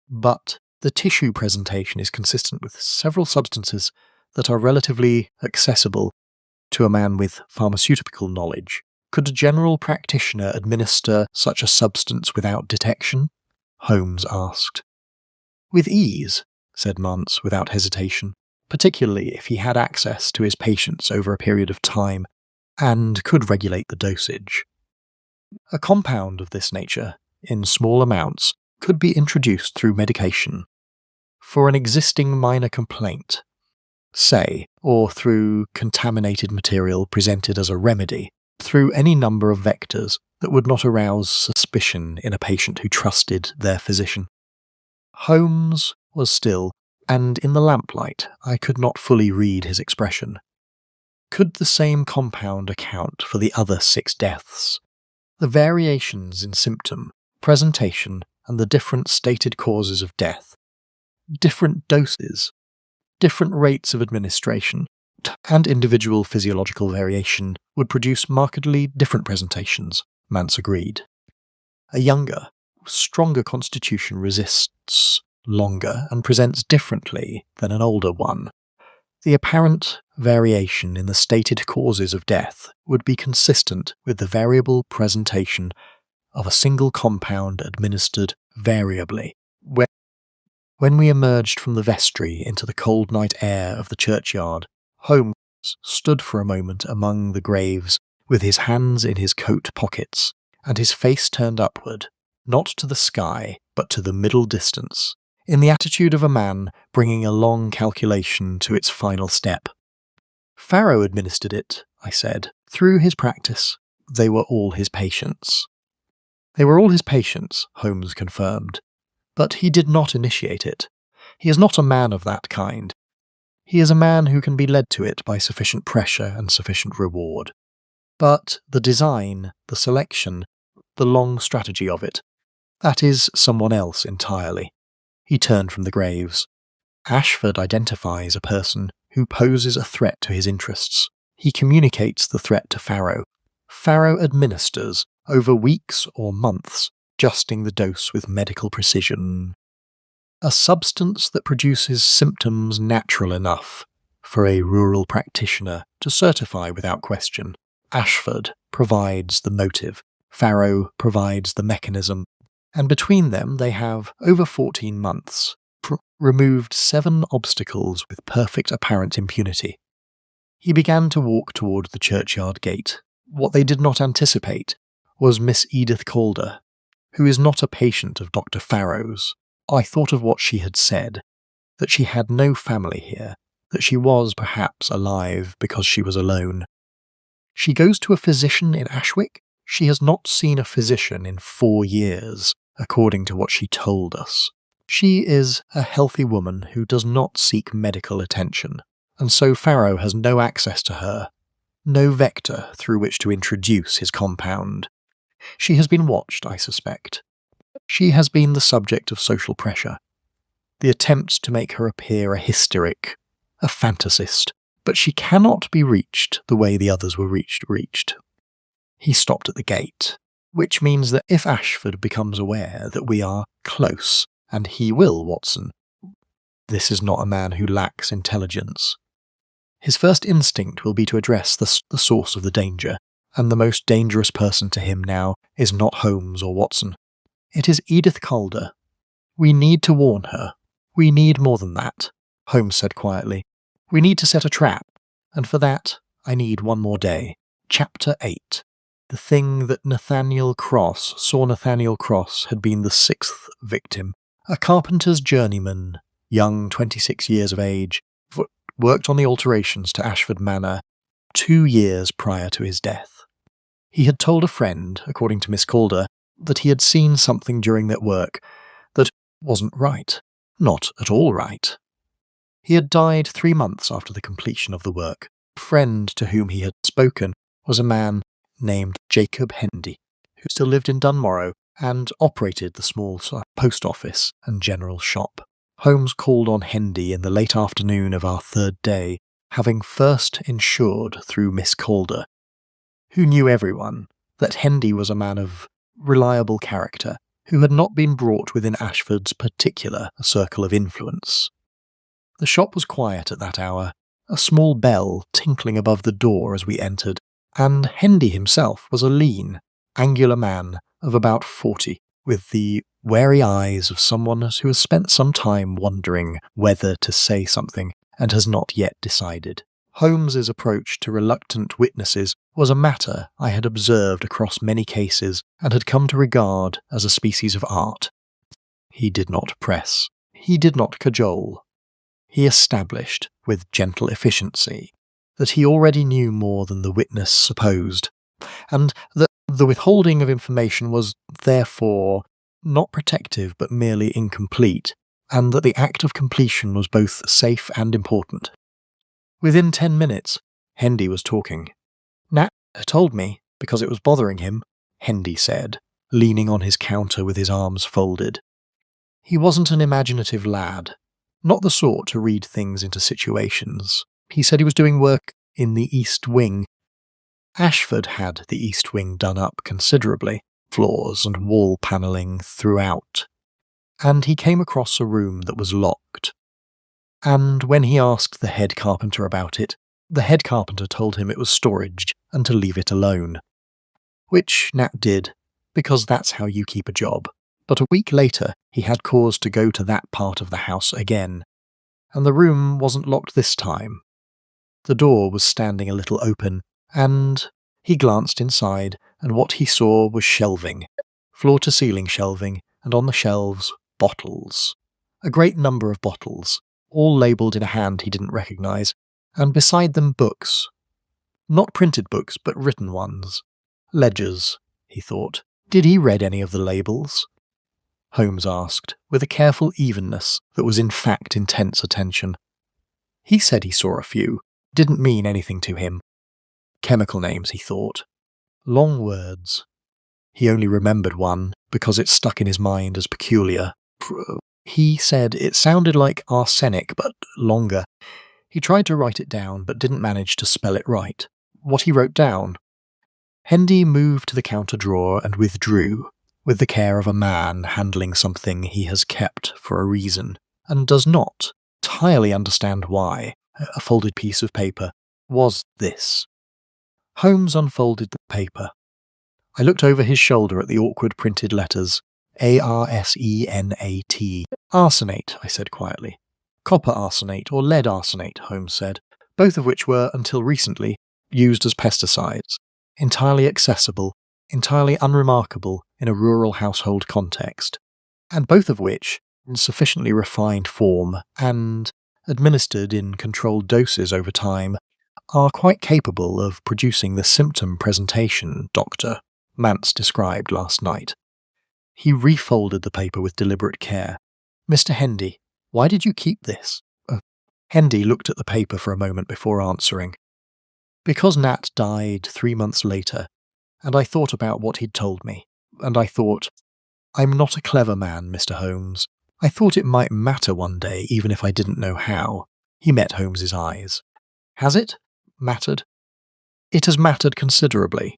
but the tissue presentation is consistent with several substances that are relatively accessible to a man with pharmaceutical knowledge. Could a general practitioner administer such a substance without detection? Holmes asked. With ease, said Mance without hesitation, particularly if he had access to his patients over a period of time and could regulate the dosage. A compound of this nature, in small amounts, could be introduced through medication. For an existing minor complaint, say, or through contaminated material presented as a remedy, through any number of vectors that would not arouse suspicion in a patient who trusted their physician. Holmes was still, and in the lamplight I could not fully read his expression. Could the same compound account for the other 6 deaths? The variations in symptom, presentation, and the different stated causes of death, different doses, different rates of administration, and individual physiological variation would produce markedly different presentations, Mance agreed. A younger, stronger constitution resists longer and presents differently than an older one. The apparent variation in the stated causes of death would be consistent with the variable presentation of a single compound administered variably. When we emerged from the vestry into the cold night air of the churchyard, Holmes stood for a moment among the graves with his hands in his coat pockets and his face turned upward, not to the sky but to the middle distance, in the attitude of a man bringing a long calculation to its final step. Farrow administered it, I said. Through his practice, they were all his patients. They were all his patients, Holmes confirmed. But he did not initiate it. He is not a man of that kind. He is a man who can be led to it by sufficient pressure and sufficient reward. But the design, the selection, the long strategy of it, that is someone else entirely. He turned from the graves. Ashford identifies a person who poses a threat to his interests. He communicates the threat to Farrow. Farrow administers, over weeks or months, adjusting the dose with medical precision. A substance that produces symptoms natural enough for a rural practitioner to certify without question. Ashford provides the motive, Farrow provides the mechanism, and between them they have, over 14 months, removed 7 obstacles with perfect apparent impunity. He began to walk toward the churchyard gate. What they did not anticipate was Miss Edith Calder, who is not a patient of Dr. Farrow's. I thought of what she had said, that she had no family here, that she was perhaps alive because she was alone. She goes to a physician in Ashwick? She has not seen a physician in 4 years, according to what she told us. She is a healthy woman who does not seek medical attention, and so Farrow has no access to her, no vector through which to introduce his compound. She has been watched, I suspect. She has been the subject of social pressure. The attempt to make her appear a hysteric, a fantasist, but she cannot be reached the way the others were reached. He stopped at the gate, which means that if Ashford becomes aware that we are close, and he will, Watson, this is not a man who lacks intelligence. His first instinct will be to address the source of the danger, and the most dangerous person to him now is not Holmes or Watson. It is Edith Calder. We need to warn her. We need more than that, Holmes said quietly. We need to set a trap, and for that I need one more day. Chapter 8. The thing that Nathaniel Cross had been the 6th victim. A carpenter's journeyman, young 26 years of age, worked on the alterations to Ashford Manor 2 years prior to his death. He had told a friend, according to Miss Calder, that he had seen something during that work that wasn't right, not at all right. He had died 3 months after the completion of the work. A friend to whom he had spoken was a man named Jacob Hendy, who still lived in Dunmorrow and operated the small post office and general shop. Holmes called on Hendy in the late afternoon of our 3rd day, having first ensured through Miss Calder, who knew everyone, that Hendy was a man of reliable character, who had not been brought within Ashford's particular circle of influence. The shop was quiet at that hour, a small bell tinkling above the door as we entered, and Hendy himself was a lean, angular man of about 40, with the wary eyes of someone who has spent some time wondering whether to say something and has not yet decided. Holmes's approach to reluctant witnesses was a matter I had observed across many cases and had come to regard as a species of art. He did not press. He did not cajole. He established, with gentle efficiency, that he already knew more than the witness supposed, and that the withholding of information was, therefore, not protective but merely incomplete, and that the act of completion was both safe and important. Within 10 minutes, Hendy was talking. Nat told me, because it was bothering him, Hendy said, leaning on his counter with his arms folded. He wasn't an imaginative lad, not the sort to read things into situations. He said he was doing work in the East Wing. Ashford had the East Wing done up considerably, floors and wall panelling throughout, and he came across a room that was locked. And when he asked the head carpenter about it, the head carpenter told him it was storage and to leave it alone. Which Nat did, because that's how you keep a job. But a week later, he had cause to go to that part of the house again, and the room wasn't locked this time. The door was standing a little open, and he glanced inside, and what he saw was shelving, floor-to-ceiling shelving, and on the shelves, bottles. A great number of bottles, all labelled in a hand he didn't recognise, and beside them books. Not printed books, but written ones. Ledgers, he thought. Did he read any of the labels? Holmes asked, with a careful evenness that was in fact intense attention. He said he saw a few. Didn't mean anything to him. Chemical names, he thought. Long words. He only remembered one, because it stuck in his mind as peculiar. He said it sounded like arsenic, but longer. He tried to write it down, but didn't manage to spell it right. What he wrote down. Hendy moved to the counter drawer and withdrew, with the care of a man handling something he has kept for a reason, and does not entirely understand why. A folded piece of paper was this. Holmes unfolded the paper. I looked over his shoulder at the awkward printed letters. Arsenate. Arsenate, I said quietly. Copper arsenate or lead arsenate, Holmes said, both of which were, until recently, used as pesticides. Entirely accessible, entirely unremarkable in a rural household context, and both of which, in sufficiently refined form and administered in controlled doses over time, are quite capable of producing the symptom presentation Dr. Mance described last night. He refolded the paper with deliberate care. Mr. Hendy, why did you keep this? Hendy looked at the paper for a moment before answering. Because Nat died 3 months later, and I thought about what he'd told me, and I thought, I'm not a clever man, Mr. Holmes. I thought it might matter one day, even if I didn't know how. He met Holmes's eyes. Has it? Mattered? It has mattered considerably,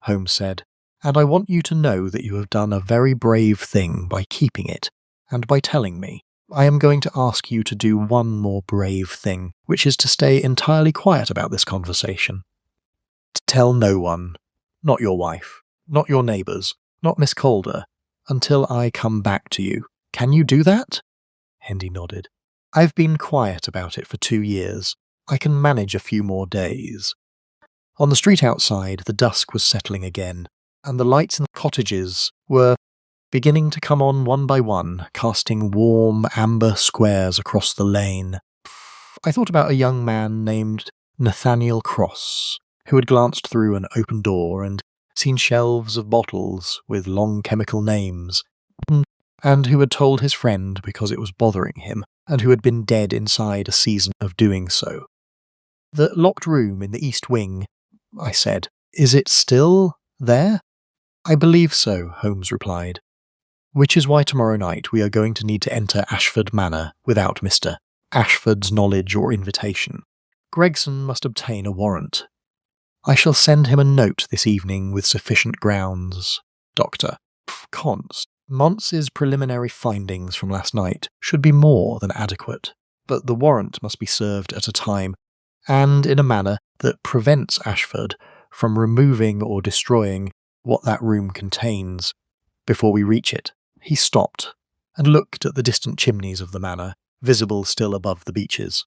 Holmes said, and I want you to know that you have done a very brave thing by keeping it, and by telling me. I am going to ask you to do one more brave thing, which is to stay entirely quiet about this conversation. To tell no one, not your wife, not your neighbours, not Miss Calder, until I come back to you. Can you do that? Hendy nodded. I've been quiet about it for 2 years. I can manage a few more days. On the street outside, the dusk was settling again, and the lights in the cottages were beginning to come on one by one, casting warm, amber squares across the lane. I thought about a young man named Nathaniel Cross, who had glanced through an open door and seen shelves of bottles with long chemical names, and who had told his friend because it was bothering him, and who had been dead inside a season of doing so. The locked room in the East Wing, I said. Is it still there? I believe so, Holmes replied. Which is why tomorrow night we are going to need to enter Ashford Manor without Mr. Ashford's knowledge or invitation. Gregson must obtain a warrant. I shall send him a note this evening with sufficient grounds. Doctor. Monce's preliminary findings from last night should be more than adequate, but the warrant must be served at a time, and in a manner that prevents Ashford from removing or destroying what that room contains before we reach it. He stopped and looked at the distant chimneys of the manor, visible still above the beeches.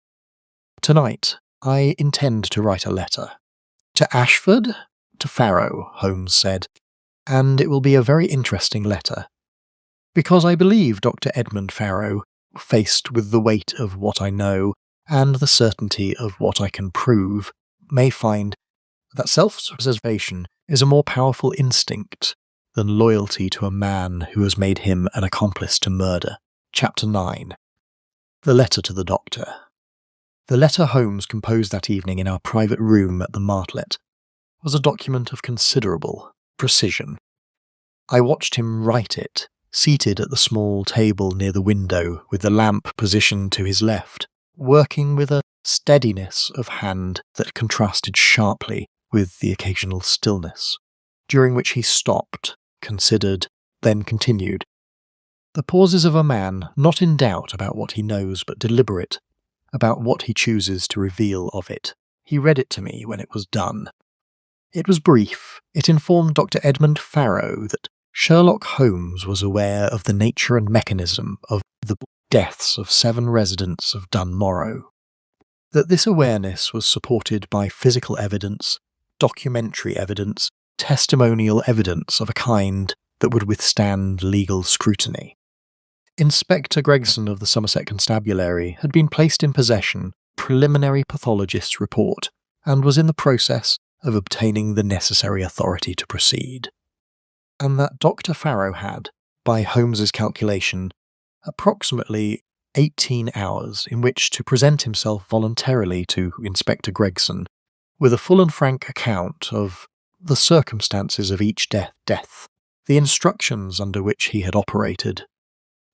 Tonight, I intend to write a letter. To Ashford? To Farrow, Holmes said, and it will be a very interesting letter. Because I believe Dr. Edmund Farrow faced with the weight of what I know and the certainty of what I can prove, may find that self-preservation is a more powerful instinct than loyalty to a man who has made him an accomplice to murder. Chapter 9. The Letter to the Doctor. The letter Holmes composed that evening in our private room at the Martlet was a document of considerable precision. I watched him write it, seated at the small table near the window with the lamp positioned to his left, working with a steadiness of hand that contrasted sharply with the occasional stillness, during which he stopped, considered, then continued. The pauses of a man not in doubt about what he knows but deliberate about what he chooses to reveal of it. He read it to me when it was done. It was brief. It informed Dr. Edmund Farrow that Sherlock Holmes was aware of the nature and mechanism of the deaths of 7 residents of Dunmorrow, that this awareness was supported by physical evidence, documentary evidence, testimonial evidence of a kind that would withstand legal scrutiny. Inspector Gregson of the Somerset Constabulary had been placed in possession of a preliminary pathologist's report and was in the process of obtaining the necessary authority to proceed, and that Dr. Farrow had, by Holmes's calculation, approximately 18 hours in which to present himself voluntarily to Inspector Gregson with a full and frank account of the circumstances of each death, the instructions under which he had operated,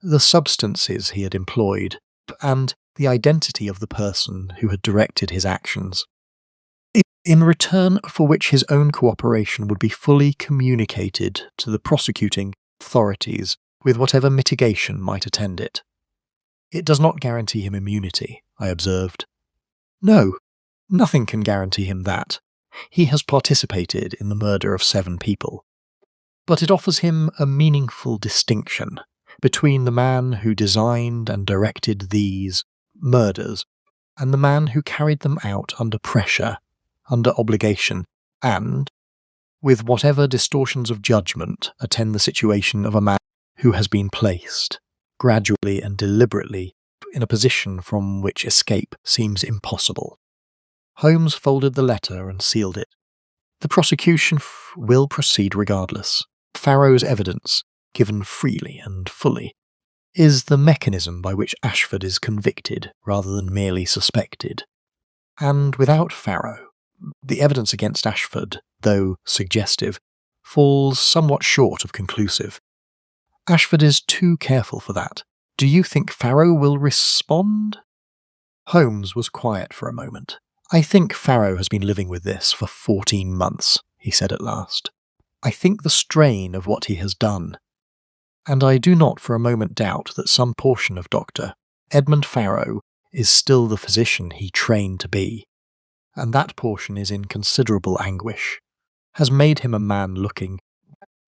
the substances he had employed, and the identity of the person who had directed his actions, in return for which his own cooperation would be fully communicated to the prosecuting authorities with whatever mitigation might attend it. It does not guarantee him immunity, I observed. No, nothing can guarantee him that. He has participated in the murder of 7 people. But it offers him a meaningful distinction between the man who designed and directed these murders and the man who carried them out under pressure, under obligation, and with whatever distortions of judgment attend the situation of a man who has been placed, gradually and deliberately, in a position from which escape seems impossible. Holmes folded the letter and sealed it. The prosecution will proceed regardless. Farrow's evidence, given freely and fully, is the mechanism by which Ashford is convicted rather than merely suspected. And without Farrow, the evidence against Ashford, though suggestive, falls somewhat short of conclusive. Ashford is too careful for that. Do you think Farrow will respond? Holmes was quiet for a moment. I think Farrow has been living with this for 14 months, he said at last. I think the strain of what he has done, and I do not for a moment doubt that some portion of Dr. Edmund Farrow is still the physician he trained to be, and that portion is in considerable anguish, has made him a man looking,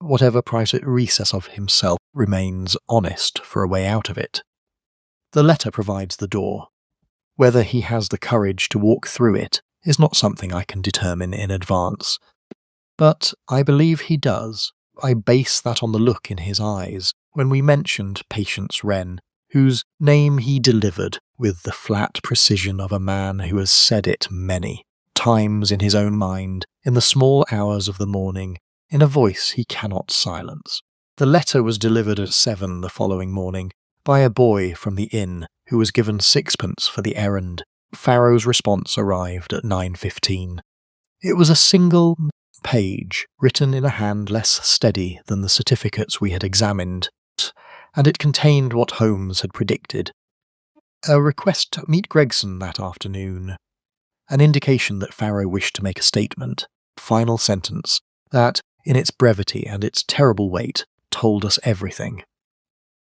whatever private recess of himself remains, honest for a way out of it. The letter provides the door. Whether he has the courage to walk through it is not something I can determine in advance. But I believe he does. I base that on the look in his eyes when we mentioned Patience Wren, whose name he delivered with the flat precision of a man who has said it many times in his own mind, in the small hours of the morning, in a voice he cannot silence. The letter was delivered at 7 the following morning by a boy from the inn who was given 6pence for the errand. Farrow's response arrived at 9:15. It was a single page, written in a hand less steady than the certificates we had examined, and it contained what Holmes had predicted. A request to meet Gregson that afternoon. An indication that Farrow wished to make a statement. Final sentence that, in its brevity and its terrible weight, told us everything.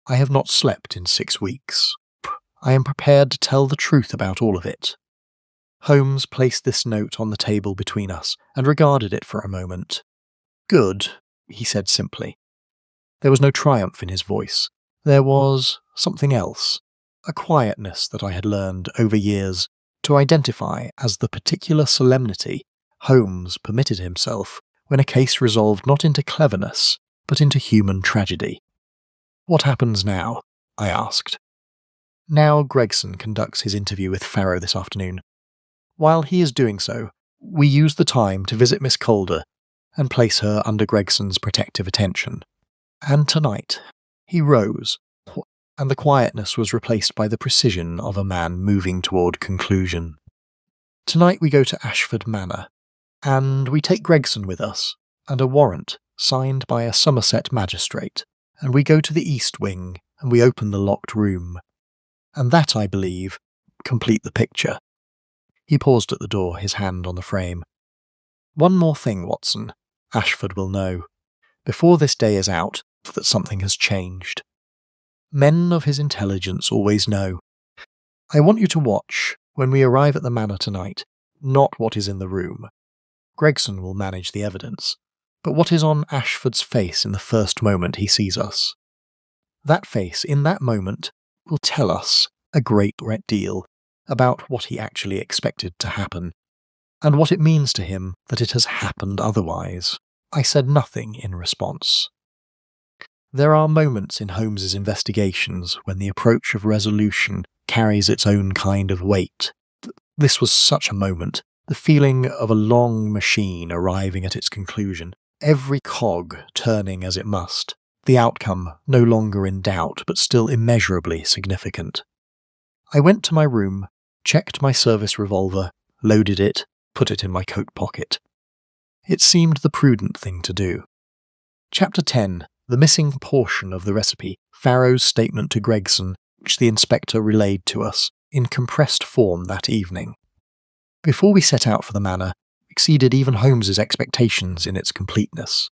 I have not slept in 6 weeks. I am prepared to tell the truth about all of it. Holmes placed this note on the table between us and regarded it for a moment. Good, he said simply. There was no triumph in his voice. There was something else, a quietness that I had learned over years to identify as the particular solemnity Holmes permitted himself when a case resolved not into cleverness, but into human tragedy. What happens now? I asked. Now Gregson conducts his interview with Farrow this afternoon. While he is doing so, we use the time to visit Miss Calder and place her under Gregson's protective attention. And tonight, he rose, and the quietness was replaced by the precision of a man moving toward conclusion. Tonight we go to Ashford Manor, and we take Gregson with us, and a warrant signed by a Somerset magistrate, and we go to the East Wing, and we open the locked room. And that, I believe, complete the picture. He paused at the door, his hand on the frame. One more thing, Watson. Ashford will know, before this day is out, that something has changed. Men of his intelligence always know. I want you to watch, when we arrive at the manor tonight, not what is in the room. Gregson will manage the evidence, but what is on Ashford's face in the first moment he sees us. That face, in that moment, will tell us a great deal about what he actually expected to happen, and what it means to him that it has happened otherwise. I said nothing in response. There are moments in Holmes's investigations when the approach of resolution carries its own kind of weight. This was such a moment, the feeling of a long machine arriving at its conclusion, every cog turning as it must, the outcome no longer in doubt but still immeasurably significant. I went to my room, checked my service revolver, loaded it, put it in my coat pocket. It seemed the prudent thing to do. Chapter 10. The missing portion of the recipe, Farrow's statement to Gregson, which the inspector relayed to us, in compressed form that evening. Before we set out for the manor, exceeded even Holmes's expectations in its completeness.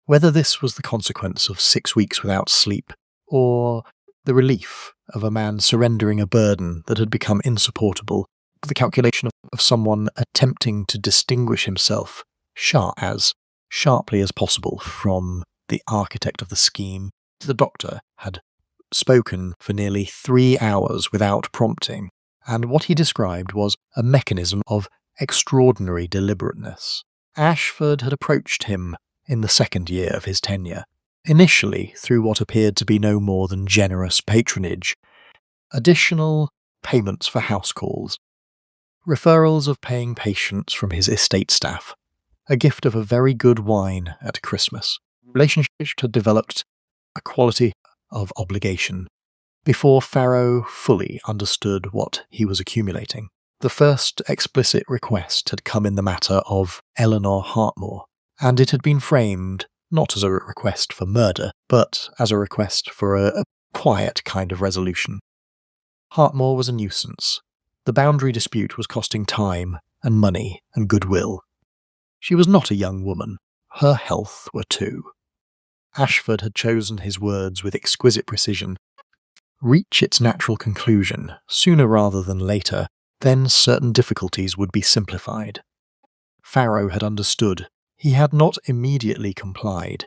Whether this was the consequence of 6 weeks without sleep, or the relief of a man surrendering a burden that had become insupportable, the calculation of someone attempting to distinguish himself as sharply as possible from the architect of the scheme, the doctor had spoken for nearly 3 hours without prompting, and what he described was a mechanism of extraordinary deliberateness. Ashford had approached him in the second year of his tenure, initially through what appeared to be no more than generous patronage, additional payments for house calls, referrals of paying patients from his estate staff, a gift of a very good wine at Christmas. Relationships had developed a quality of obligation before Farrow fully understood what he was accumulating. The first explicit request had come in the matter of Eleanor Hartmore, and it had been framed not as a request for murder, but as a request for a quiet kind of resolution. Hartmore was a nuisance. The boundary dispute was costing time and money and goodwill. She was not a young woman. Her health were too. Ashford had chosen his words with exquisite precision. Reach its natural conclusion, sooner rather than later, then certain difficulties would be simplified. Farrow had understood. He had not immediately complied.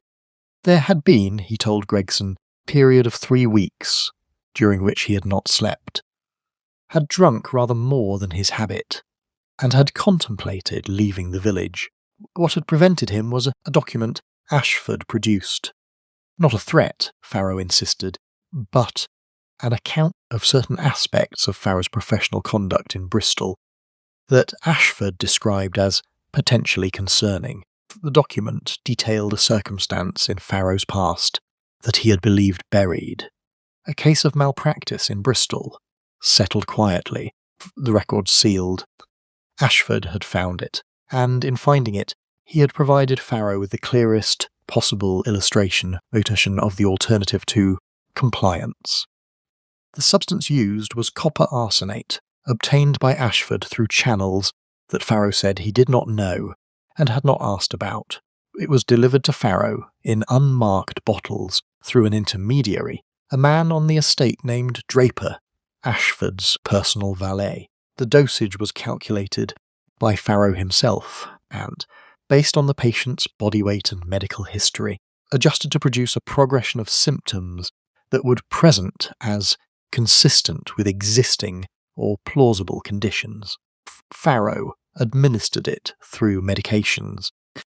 There had been, he told Gregson, a period of 3 weeks, during which he had not slept, had drunk rather more than his habit, and had contemplated leaving the village. What had prevented him was a document Ashford produced. Not a threat, Farrow insisted, but an account of certain aspects of Farrow's professional conduct in Bristol that Ashford described as potentially concerning. The document detailed a circumstance in Farrow's past that he had believed buried. A case of malpractice in Bristol, settled quietly, the record sealed. Ashford had found it, and in finding it, he had provided Farrow with the clearest possible illustration of the alternative to compliance. The substance used was copper arsenate, obtained by Ashford through channels that Farrow said he did not know and had not asked about. It was delivered to Farrow in unmarked bottles through an intermediary, a man on the estate named Draper, Ashford's personal valet. The dosage was calculated by Farrow himself and, based on the patient's body weight and medical history, adjusted to produce a progression of symptoms that would present as consistent with existing or plausible conditions. Farrow administered it through medications,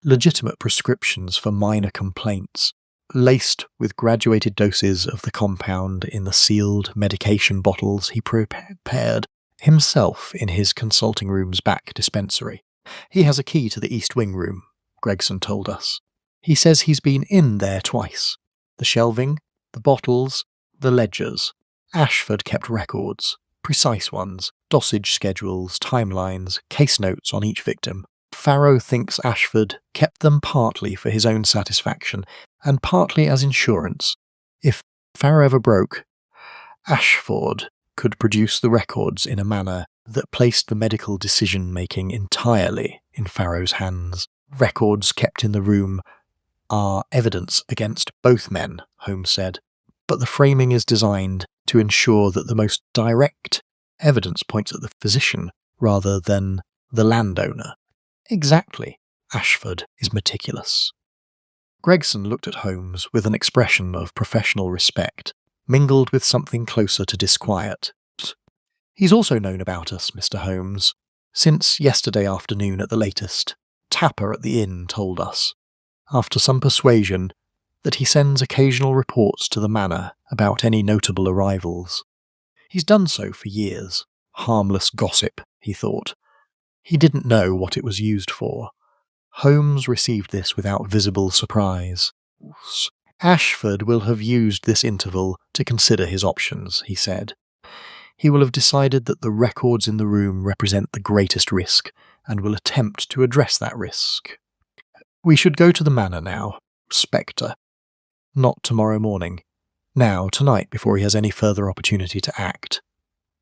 legitimate prescriptions for minor complaints, laced with graduated doses of the compound in the sealed medication bottles he prepared himself in his consulting room's back dispensary. He has a key to the East Wing room, Gregson told us. He says he's been in there twice. The shelving, the bottles, the ledgers. Ashford kept records, precise ones, dosage schedules, timelines, case notes on each victim. Farrow thinks Ashford kept them partly for his own satisfaction and partly as insurance. If Farrow ever broke, Ashford could produce the records in a manner that placed the medical decision-making entirely in Farrow's hands. Records kept in the room are evidence against both men, Holmes said, but the framing is designed to ensure that the most direct evidence points at the physician rather than the landowner. Exactly. Ashford is meticulous. Gregson looked at Holmes with an expression of professional respect, mingled with something closer to disquiet. He's also known about us, Mr. Holmes, since yesterday afternoon at the latest. Tapper at the inn told us, after some persuasion, that he sends occasional reports to the manor about any notable arrivals. He's done so for years. Harmless gossip, he thought. He didn't know what it was used for. Holmes received this without visible surprise. Ashford will have used this interval to consider his options, he said. He will have decided that the records in the room represent the greatest risk, and will attempt to address that risk. We should go to the manor now, Spectre. Not tomorrow morning. Now, tonight, before he has any further opportunity to act.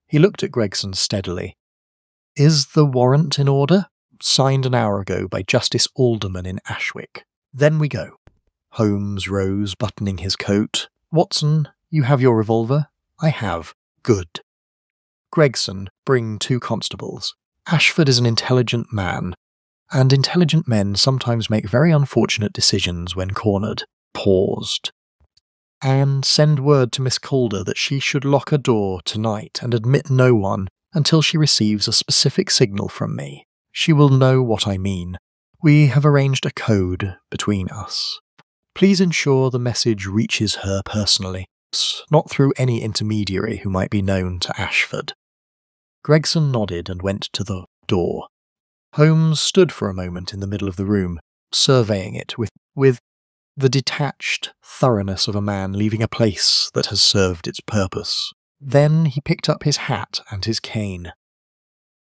He looked at Gregson steadily. Is the warrant in order? Signed an hour ago by Justice Alderman in Ashwick. Then we go. Holmes rose, buttoning his coat. Watson, you have your revolver? I have. Good. Gregson, bring 2 constables. Ashford is an intelligent man, and intelligent men sometimes make very unfortunate decisions when cornered. Paused. And send word to Miss Calder that she should lock her door tonight and admit no one until she receives a specific signal from me. She will know what I mean. We have arranged a code between us. Please ensure the message reaches her personally, not through any intermediary who might be known to Ashford. Gregson nodded and went to the door. Holmes stood for a moment in the middle of the room, surveying it with the detached thoroughness of a man leaving a place that has served its purpose. Then he picked up his hat and his cane.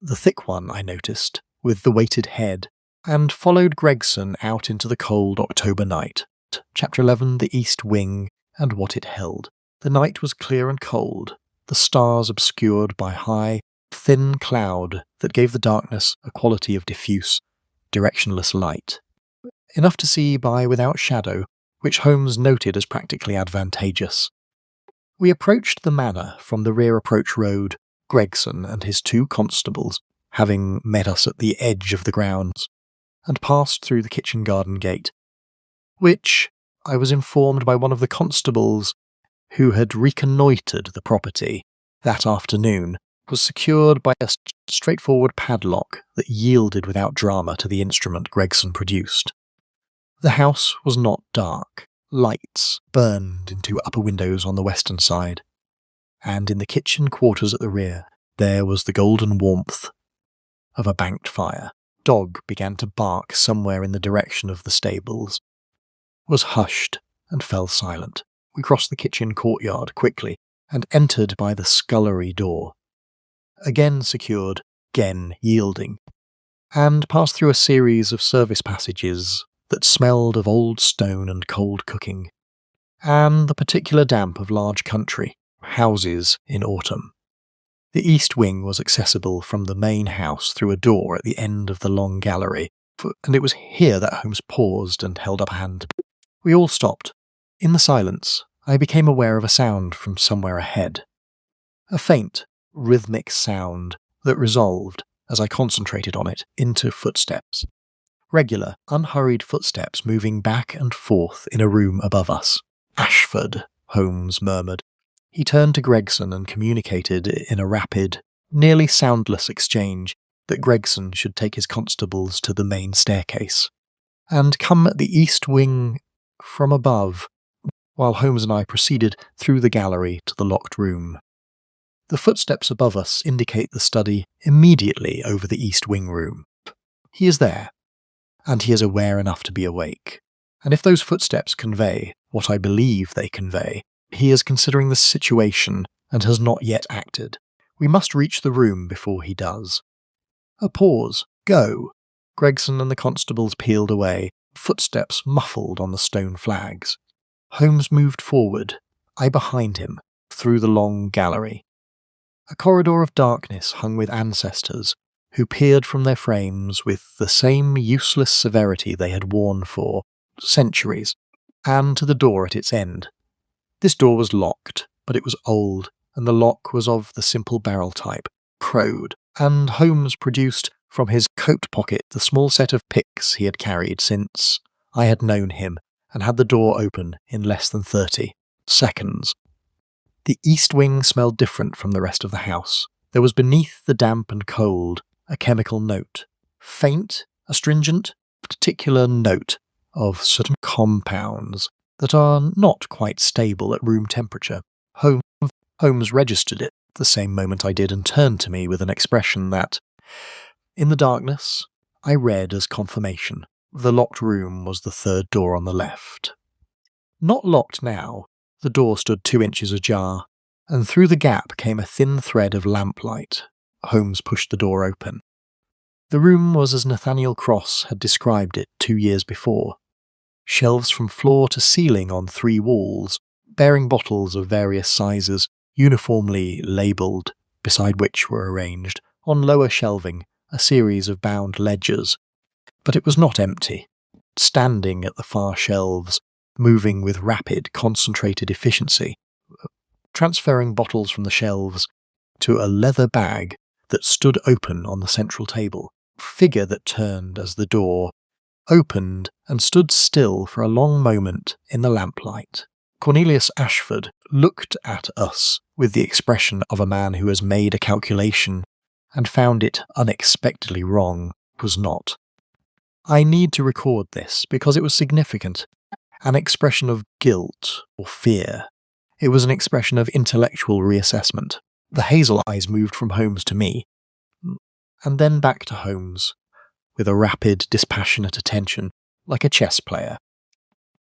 The thick one, I noticed, with the weighted head, and followed Gregson out into the cold October night. Chapter 11, The East Wing, and What It Held. The night was clear and cold, the stars obscured by high, thin cloud that gave the darkness a quality of diffuse, directionless light. Enough to see by without shadow, which Holmes noted as practically advantageous. We approached the manor from the rear approach road, Gregson and his 2 constables having met us at the edge of the grounds, and passed through the kitchen garden gate, which, I was informed by one of the constables who had reconnoitred the property that afternoon, was secured by a straightforward padlock that yielded without drama to the instrument Gregson produced. The house was not dark. Lights burned into upper windows on the western side, and in the kitchen quarters at the rear there was the golden warmth of a banked fire. Dog began to bark somewhere in the direction of the stables, was hushed and fell silent. We crossed the kitchen courtyard quickly and entered by the scullery door, again secured, again yielding, and passed through a series of service passages that smelled of old stone and cold cooking, and the particular damp of large country houses in autumn. The east wing was accessible from the main house through a door at the end of the long gallery, and it was here that Holmes paused and held up a hand. We all stopped. In the silence, I became aware of a sound from somewhere ahead. A faint, rhythmic sound that resolved, as I concentrated on it, into footsteps. Regular, unhurried footsteps moving back and forth in a room above us. "Ashford," Holmes murmured. He turned to Gregson and communicated in a rapid, nearly soundless exchange that Gregson should take his constables to the main staircase, and come at the east wing from above. while Holmes and I proceeded through the gallery to the locked room. The footsteps above us indicate the study immediately over the east wing room. He is there, and he is aware enough to be awake. And if those footsteps convey what I believe they convey, he is considering the situation and has not yet acted. We must reach the room before he does. A pause. Go. Gregson and the constables peeled away, footsteps muffled on the stone flags. Holmes moved forward, I behind him, through the long gallery. A corridor of darkness hung with ancestors, who peered from their frames with the same useless severity they had worn for centuries, and to the door at its end. This door was locked, but it was old, and the lock was of the simple barrel type, crowed, and Holmes produced from his coat pocket the small set of picks he had carried since I had known him, and had the door open in less than 30 seconds. The east wing smelled different from the rest of the house. There was beneath the damp and cold a chemical note, faint, astringent, particular note of certain compounds that are not quite stable at room temperature. Holmes registered it the same moment I did and turned to me with an expression that, in the darkness, I read as confirmation. The locked room was the third door on the left. Not locked now. The door stood 2 inches ajar, and through the gap came a thin thread of lamplight. Holmes pushed the door open. The room was as Nathaniel Cross had described it 2 years before. Shelves from floor to ceiling on 3 walls, bearing bottles of various sizes, uniformly labelled, beside which were arranged, on lower shelving, a series of bound ledgers. But it was not empty. Standing at the far shelves, moving with rapid, concentrated efficiency, transferring bottles from the shelves to a leather bag that stood open on the central table, figure that turned as the door opened and stood still for a long moment in the lamplight. Cornelius Ashford looked at us with the expression of a man who has made a calculation and found it unexpectedly wrong. It was not. I need to record this because it was significant. An expression of guilt or fear. It was an expression of intellectual reassessment. The hazel eyes moved from Holmes to me, and then back to Holmes, with a rapid, dispassionate attention, like a chess player.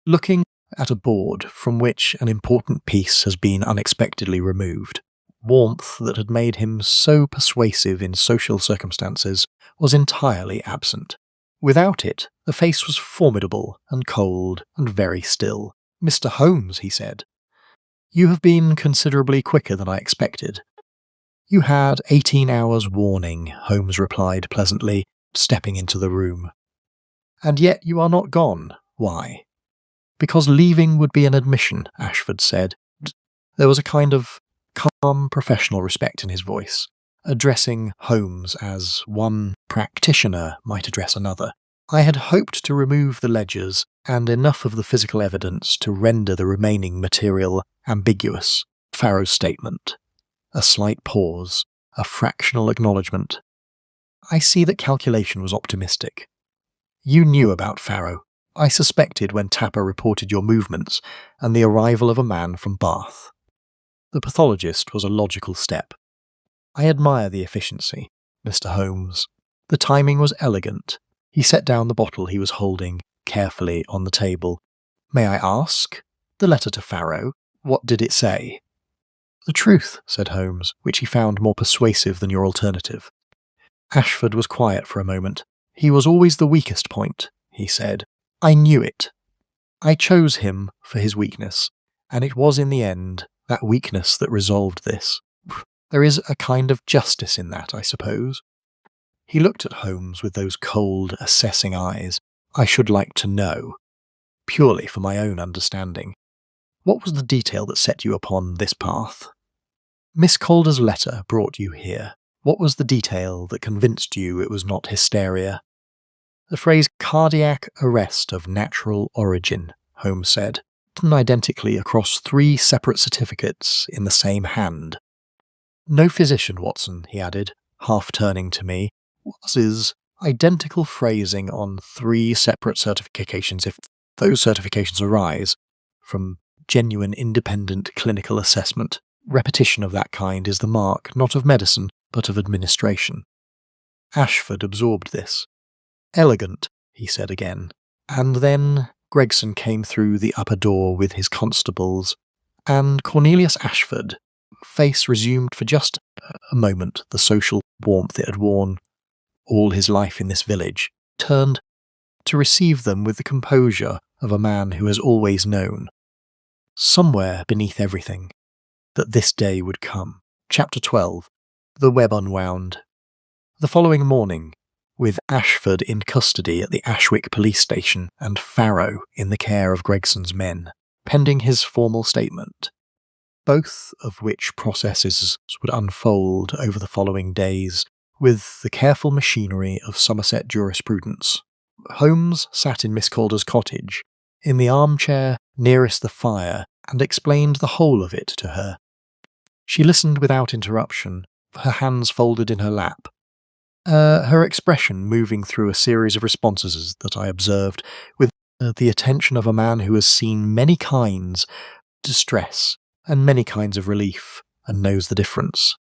Looking at a board from which an important piece has been unexpectedly removed. Warmth that had made him so persuasive in social circumstances was entirely absent. Without it, the face was formidable and cold and very still. "Mr. Holmes," he said, "you have been considerably quicker than I expected." "You had 18 hours' warning," Holmes replied pleasantly, stepping into the room. "And yet you are not gone. Why?" "Because leaving would be an admission," Ashford said. There was a kind of calm professional respect in his voice, addressing Holmes as one practitioner might address another. I had hoped to remove the ledgers and enough of the physical evidence to render the remaining material ambiguous. Farrow's statement. A slight pause, a fractional acknowledgement. "I see that calculation was optimistic. You knew about Farrow. I suspected when Tapper reported your movements and the arrival of a man from Bath. The pathologist was a logical step. I admire the efficiency, Mr. Holmes. The timing was elegant." He set down the bottle he was holding carefully on the table. "May I ask? The letter to Farrow, what did it say?" "The truth," said Holmes, "which he found more persuasive than your alternative." Ashford was quiet for a moment. "He was always the weakest point," he said. "I knew it. I chose him for his weakness, and it was in the end that weakness that resolved this. There is a kind of justice in that, I suppose." He looked at Holmes with those cold, assessing eyes. "I should like to know, purely for my own understanding, what was the detail that set you upon this path? Miss Calder's letter brought you here. What was the detail that convinced you it was not hysteria?" "The phrase cardiac arrest of natural origin," Holmes said, written identically across 3 separate certificates in the same hand. "No physician, Watson," he added, half turning to me, "is identical phrasing on 3 separate certifications if those certifications arise from genuine independent clinical assessment. Repetition of that kind is the mark not of medicine, but of administration. Ashford absorbed this. "Elegant," he said again. And then Gregson came through the upper door with his constables, and Cornelius Ashford, face resumed for just a moment the social warmth it had worn all his life in this village, turned to receive them with the composure of a man who has always known, somewhere beneath everything, that this day would come. Chapter 12. The Web Unwound. The following morning, with Ashford in custody at the Ashwick police station and Farrow in the care of Gregson's men, pending his formal statement, both of which processes would unfold over the following days with the careful machinery of Somerset jurisprudence, Holmes sat in Miss Calder's cottage, in the armchair nearest the fire, and explained the whole of it to her. She listened without interruption, her hands folded in her lap, her expression moving through a series of responses that I observed with the attention of a man who has seen many kinds of distress and many kinds of relief, and knows the difference.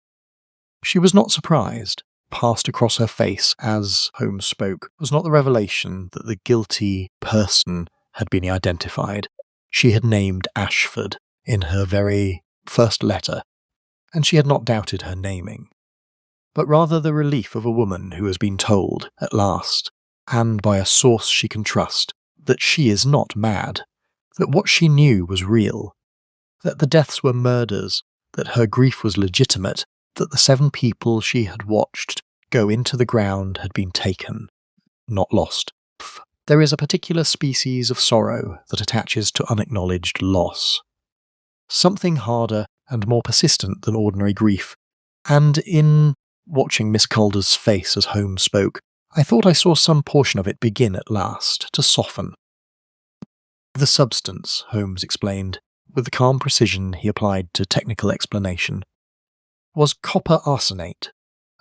She was not surprised. Passed across her face as Holmes spoke was not the revelation that the guilty person had been identified. She had named Ashford in her very first letter, and she had not doubted her naming, but rather the relief of a woman who has been told, at last, and by a source she can trust, that she is not mad, that what she knew was real, that the deaths were murders, that her grief was legitimate, that the 7 people she had watched go into the ground had been taken, not lost. There is a particular species of sorrow that attaches to unacknowledged loss. Something harder and more persistent than ordinary grief, and in watching Miss Calder's face as Holmes spoke, I thought I saw some portion of it begin at last to soften. The substance, Holmes explained, with the calm precision he applied to technical explanation, was copper arsenate,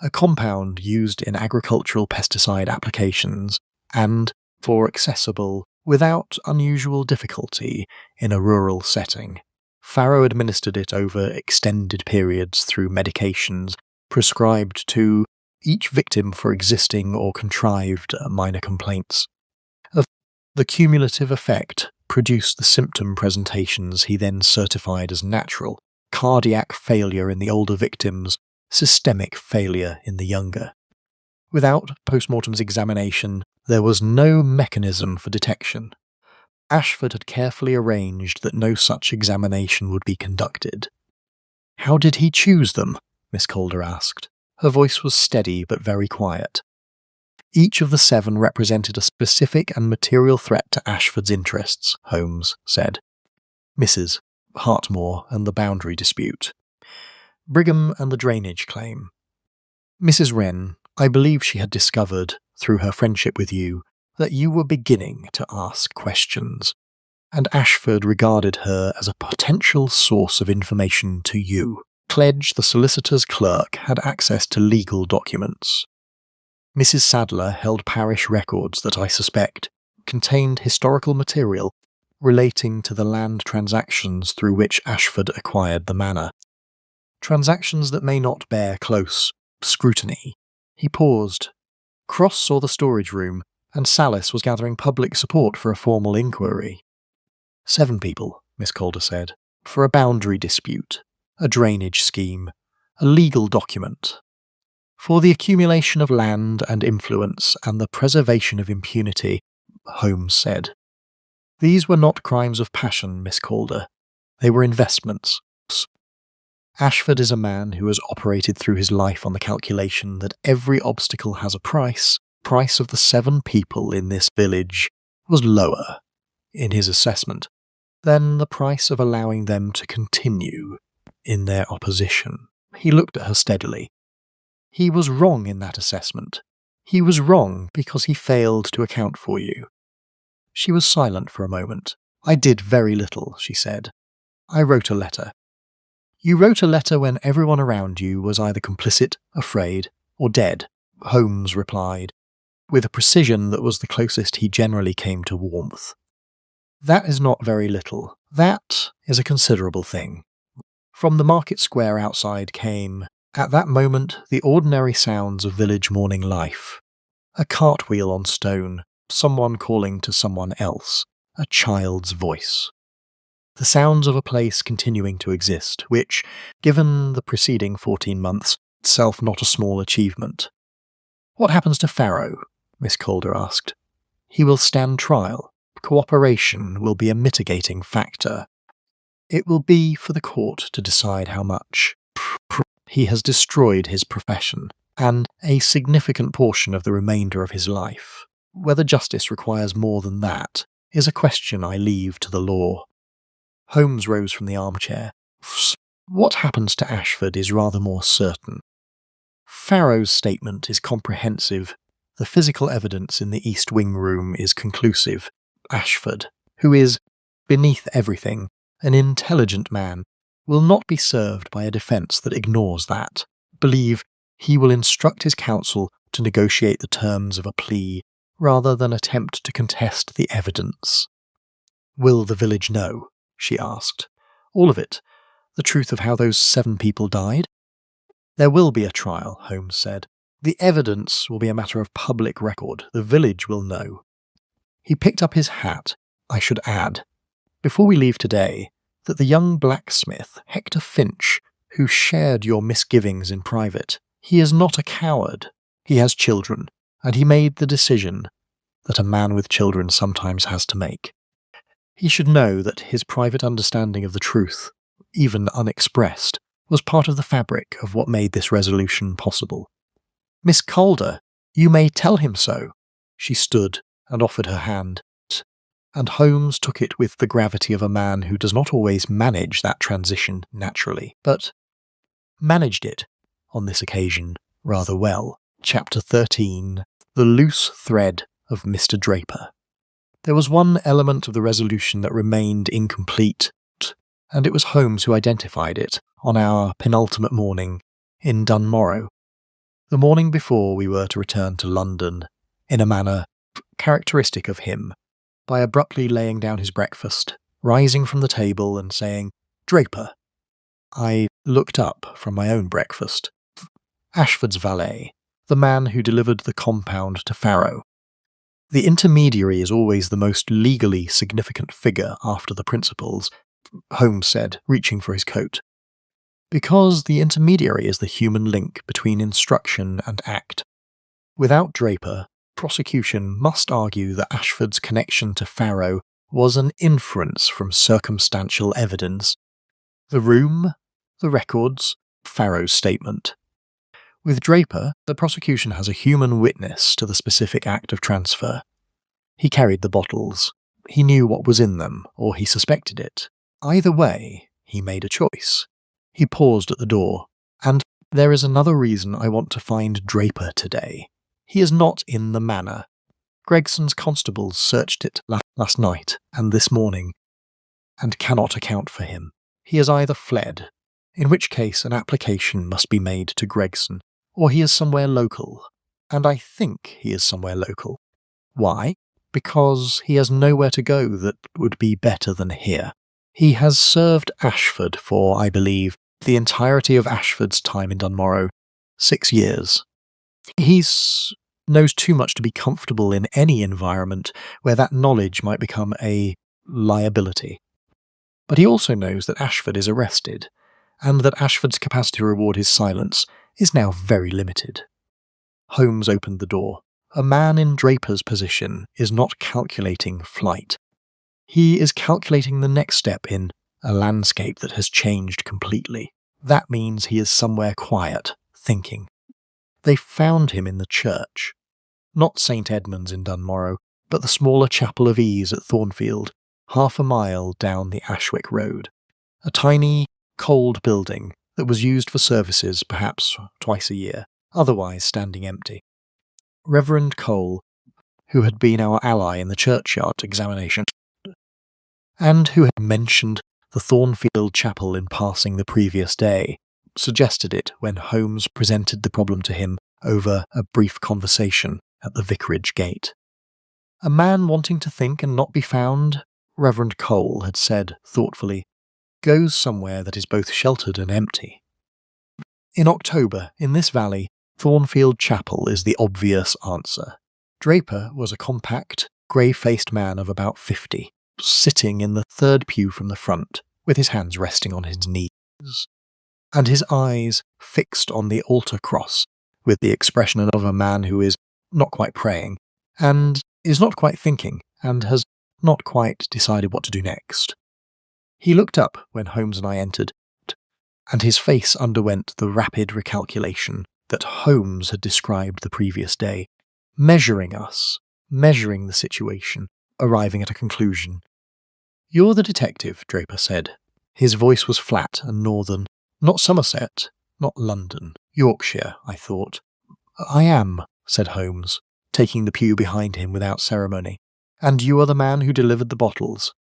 a compound used in agricultural pesticide applications and for accessible, without unusual difficulty, in a rural setting. Farrow administered it over extended periods through medications prescribed to each victim for existing or contrived minor complaints. The cumulative effect produced the symptom presentations he then certified as natural: cardiac failure in the older victims, systemic failure in the younger. Without postmortem's examination, there was no mechanism for detection. Ashford had carefully arranged that no such examination would be conducted. "How did he choose them?" Miss Calder asked. Her voice was steady but very quiet. Each of the 7 represented a specific and material threat to Ashford's interests, Holmes said. Mrs. Hartmore and the boundary dispute. Brigham and the drainage claim. Mrs. Wren, I believe she had discovered, through her friendship with you, that you were beginning to ask questions, and Ashford regarded her as a potential source of information to you. Cledge, the solicitor's clerk, had access to legal documents. Mrs. Sadler held parish records that I suspect contained historical material relating to the land transactions through which Ashford acquired the manor. Transactions that may not bear close scrutiny. He paused. Cross saw the storage room, and Salis was gathering public support for a formal inquiry. 7 people, Miss Calder said, for a boundary dispute, a drainage scheme, a legal document, for the accumulation of land and influence and the preservation of impunity, Holmes said. These were not crimes of passion, Miss Calder. They were investments. Ashford is a man who has operated through his life on the calculation that every obstacle has a price. Price of the 7 people in this village was lower, in his assessment, than the price of allowing them to continue in their opposition. He looked at her steadily. He was wrong in that assessment. He was wrong because he failed to account for you. She was silent for a moment. I did very little, she said. I wrote a letter. You wrote a letter when everyone around you was either complicit, afraid, or dead, Holmes replied, with a precision that was the closest he generally came to warmth. That is not very little. That is a considerable thing. From the market square outside came, at that moment, the ordinary sounds of village morning life. A cartwheel on stone, someone calling to someone else, a child's voice. The sounds of a place continuing to exist, which, given the preceding 14 months, itself not a small achievement. "What happens to Farrow?" Miss Calder asked. "He will stand trial. Cooperation will be a mitigating factor. It will be for the court to decide how much. He has destroyed his profession, and a significant portion of the remainder of his life. Whether justice requires more than that is a question I leave to the law." Holmes rose from the armchair. "What happens to Ashford is rather more certain. Farrow's statement is comprehensive. The physical evidence in the East Wing room is conclusive. Ashford, who is, beneath everything, an intelligent man, will not be served by a defence that ignores that. Believe he will instruct his counsel to negotiate the terms of a plea, rather than attempt to contest the evidence." "Will the village know?" she asked. "All of it. The truth of how those 7 people died?" "There will be a trial," Holmes said. "The evidence will be a matter of public record. The village will know." He picked up his hat. "I should add, before we leave today, that the young blacksmith, Hector Finch, who shared your misgivings in private, he is not a coward. He has children, and he made the decision that a man with children sometimes has to make. He should know that his private understanding of the truth, even unexpressed, was part of the fabric of what made this resolution possible. Miss Calder, you may tell him so." She stood and offered her hand, and Holmes took it with the gravity of a man who does not always manage that transition naturally, but managed it, on this occasion, rather well. Chapter 13. The Loose Thread of Mr. Draper. There was one element of the resolution that remained incomplete, and it was Holmes who identified it on our penultimate morning in Dunmorrow, the morning before we were to return to London, in a manner characteristic of him, by abruptly laying down his breakfast, rising from the table and saying, "Draper." I looked up from my own breakfast. Ashford's valet, the man who delivered the compound to Farrow. The intermediary is always the most legally significant figure after the principals, Holmes said, reaching for his coat. Because the intermediary is the human link between instruction and act. Without Draper, prosecution must argue that Ashford's connection to Farrow was an inference from circumstantial evidence. The room, the records, Farrow's statement. With Draper, the prosecution has a human witness to the specific act of transfer. He carried the bottles. He knew what was in them, or he suspected it. Either way, he made a choice. He paused at the door. "And there is another reason I want to find Draper today. He is not in the manor. Gregson's constables searched it last night and this morning, and cannot account for him. He has either fled, in which case an application must be made to Gregson, or he is somewhere local, and I think he is somewhere local. Why? Because he has nowhere to go that would be better than here. He has served Ashford for, I believe, the entirety of Ashford's time in Dunmorrow, 6 years. He knows too much to be comfortable in any environment where that knowledge might become a liability. But he also knows that Ashford is arrested, and that Ashford's capacity to reward his silence is now very limited." Holmes opened the door. A man in Draper's position is not calculating flight. He is calculating the next step in a landscape that has changed completely. That means he is somewhere quiet, thinking. They found him in the church. Not St. Edmund's in Dunmorrow, but the smaller Chapel of Ease at Thornfield, half a mile down the Ashwick Road. A tiny, cold building that was used for services perhaps twice a year, otherwise standing empty. Reverend Cole, who had been our ally in the churchyard examination, and who had mentioned the Thornfield Chapel in passing the previous day, suggested it when Holmes presented the problem to him over a brief conversation at the vicarage gate. A man wanting to think and not be found, Reverend Cole had said thoughtfully, goes somewhere that is both sheltered and empty. In October, in this valley, Thornfield Chapel is the obvious answer. Draper was a compact, grey-faced man of about 50, sitting in the third pew from the front, with his hands resting on his knees, and his eyes fixed on the altar cross, with the expression of a man who is not quite praying, and is not quite thinking, and has not quite decided what to do next. He looked up when Holmes and I entered, and his face underwent the rapid recalculation that Holmes had described the previous day, measuring us, measuring the situation, arriving at a conclusion. "You're the detective," Draper said. His voice was flat and northern. "Not Somerset, not London, Yorkshire," I thought. "I am," said Holmes, taking the pew behind him without ceremony. "And you are the man who delivered the bottles.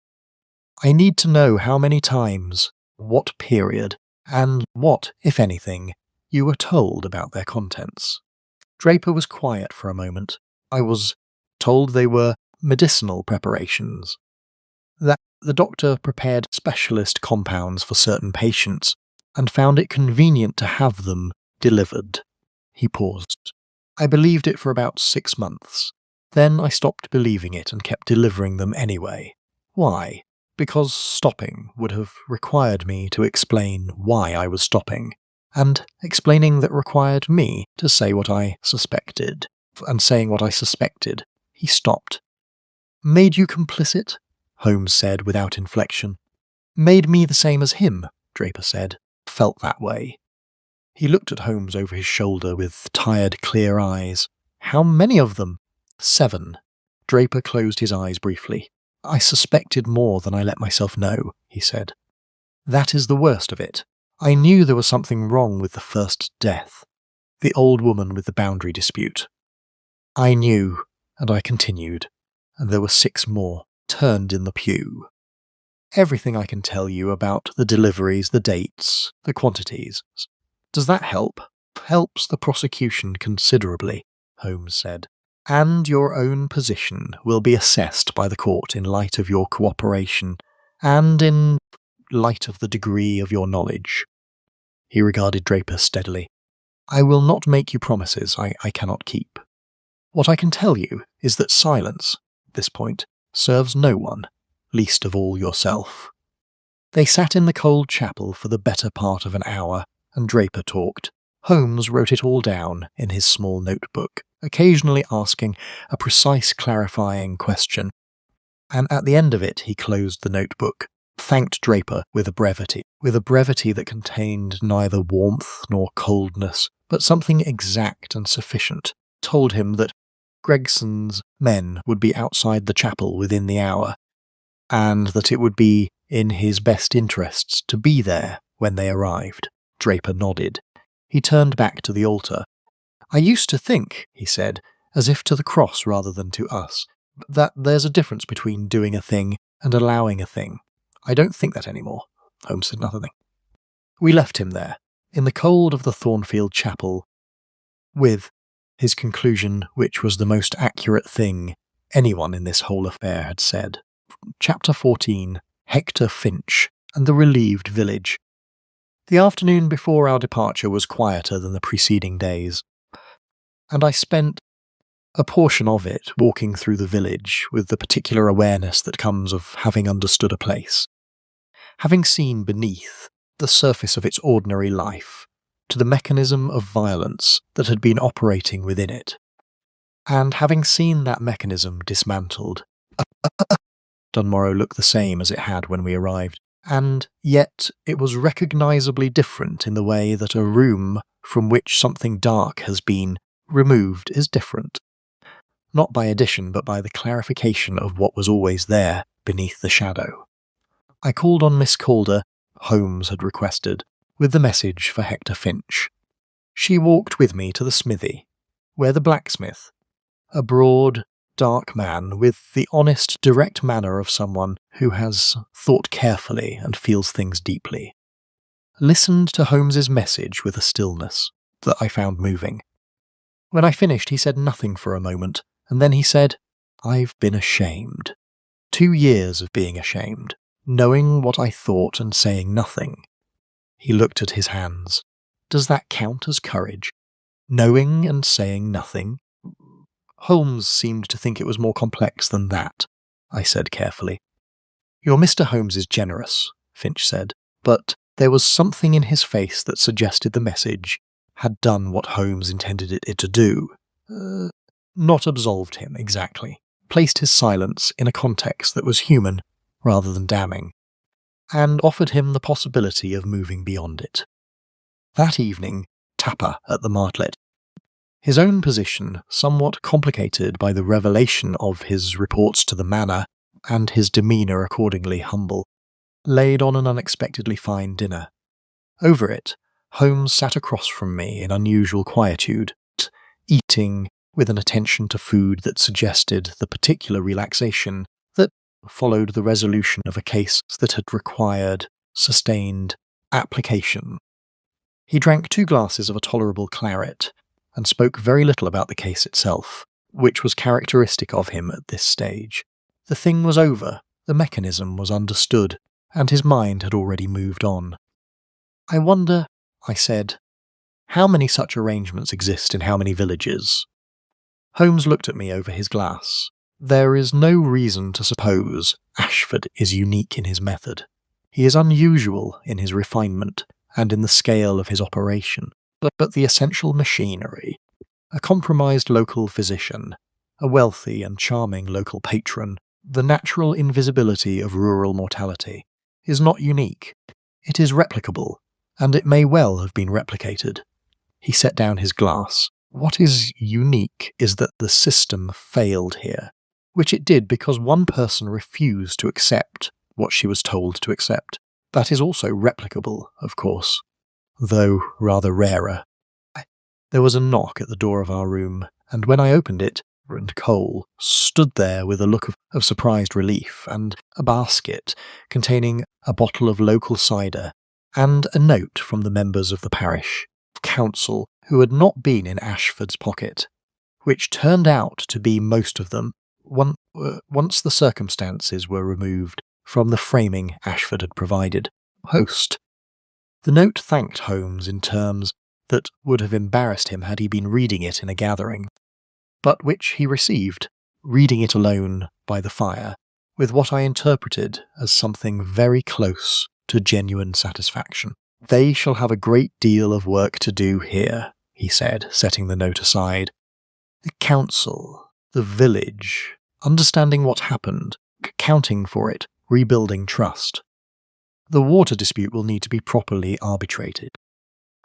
I need to know how many times, what period, and what, if anything, you were told about their contents." Draper was quiet for a moment. "I was told they were medicinal preparations. That the doctor prepared specialist compounds for certain patients, and found it convenient to have them delivered." He paused. "I believed it for about 6 months. Then I stopped believing it and kept delivering them anyway. Why? Because stopping would have required me to explain why I was stopping, and explaining that required me to say what I suspected, and saying what I suspected, he stopped. "Made you complicit?" Holmes said without inflection. "Made me the same as him," Draper said. "Felt that way." He looked at Holmes over his shoulder with tired, clear eyes. "How many of them?" 7. Draper closed his eyes briefly. "I suspected more than I let myself know," he said. "That is the worst of it. I knew there was something wrong with the first death. The old woman with the boundary dispute. I knew, and I continued, and there were 6 more, turned in the pew. Everything I can tell you about the deliveries, the dates, the quantities. Does that help?" "Helps the prosecution considerably," Holmes said. "And your own position will be assessed by the court in light of your cooperation, and in light of the degree of your knowledge." He regarded Draper steadily. "I will not make you promises I cannot keep. What I can tell you is that silence, at this point, serves no one, least of all yourself." They sat in the cold chapel for the better part of an hour, and Draper talked. Holmes wrote it all down in his small notebook, occasionally asking a precise clarifying question, and at the end of it he closed the notebook, thanked Draper with a brevity that contained neither warmth nor coldness, but something exact and sufficient, told him that Gregson's men would be outside the chapel within the hour, and that it would be in his best interests to be there when they arrived. Draper nodded. He turned back to the altar. "I used to think," he said, as if to the cross rather than to us, "that there's a difference between doing a thing and allowing a thing. I don't think that anymore." Holmes said nothing. We left him there, in the cold of the Thornfield Chapel, with his conclusion, which was the most accurate thing anyone in this whole affair had said. Chapter 14, Hector Finch and the Relieved Village. The afternoon before our departure was quieter than the preceding days, and I spent a portion of it walking through the village with the particular awareness that comes of having understood a place, having seen beneath the surface of its ordinary life to the mechanism of violence that had been operating within it, and having seen that mechanism dismantled. Dunmorrow looked the same as it had when we arrived, and yet it was recognisably different in the way that a room from which something dark has been removed is different, not by addition but by the clarification of what was always there beneath the shadow. I called on Miss Calder, Holmes had requested, with the message for Hector Finch. She walked with me to the smithy, where the blacksmith, a broad, dark man with the honest, direct manner of someone who has thought carefully and feels things deeply, listened to Holmes's message with a stillness that I found moving. When I finished, he said nothing for a moment, and then he said, "I've been ashamed." 2 years of being ashamed, knowing what I thought and saying nothing. He looked at his hands. Does that count as courage? Knowing and saying nothing? Holmes seemed to think it was more complex than that, I said carefully. Your Mr. Holmes is generous, Finch said, but there was something in his face that suggested the message had done what Holmes intended it to do. Not absolved him, exactly. Placed his silence in a context that was human rather than damning, and offered him the possibility of moving beyond it. That evening, Tapper at the Martlet. His own position, somewhat complicated by the revelation of his reports to the Manor, and his demeanour accordingly humble, laid on an unexpectedly fine dinner. Over it, Holmes sat across from me in unusual quietude, eating with an attention to food that suggested the particular relaxation that followed the resolution of a case that had required sustained application. He drank 2 glasses of a tolerable claret, and spoke very little about the case itself, which was characteristic of him at this stage. The thing was over, the mechanism was understood, and his mind had already moved on. I wonder, I said, how many such arrangements exist in how many villages? Holmes looked at me over his glass. There is no reason to suppose Ashford is unique in his method. He is unusual in his refinement and in the scale of his operation. But the essential machinery, a compromised local physician, a wealthy and charming local patron, the natural invisibility of rural mortality, is not unique. It is replicable, and it may well have been replicated. He set down his glass. What is unique is that the system failed here, which it did because one person refused to accept what she was told to accept. That is also replicable, of course, though rather rarer. There was a knock at the door of our room, and when I opened it, and Cole stood there with a look of surprised relief, and a basket containing a bottle of local cider, and a note from the members of the parish council who had not been in Ashford's pocket, which turned out to be most of them, once the circumstances were removed from the framing Ashford had provided. Host. The note thanked Holmes in terms that would have embarrassed him had he been reading it in a gathering, but which he received, reading it alone by the fire, with what I interpreted as something very close to genuine satisfaction. They shall have a great deal of work to do here, he said, setting the note aside. The council, the village, understanding what happened, accounting for it, rebuilding trust. The water dispute will need to be properly arbitrated.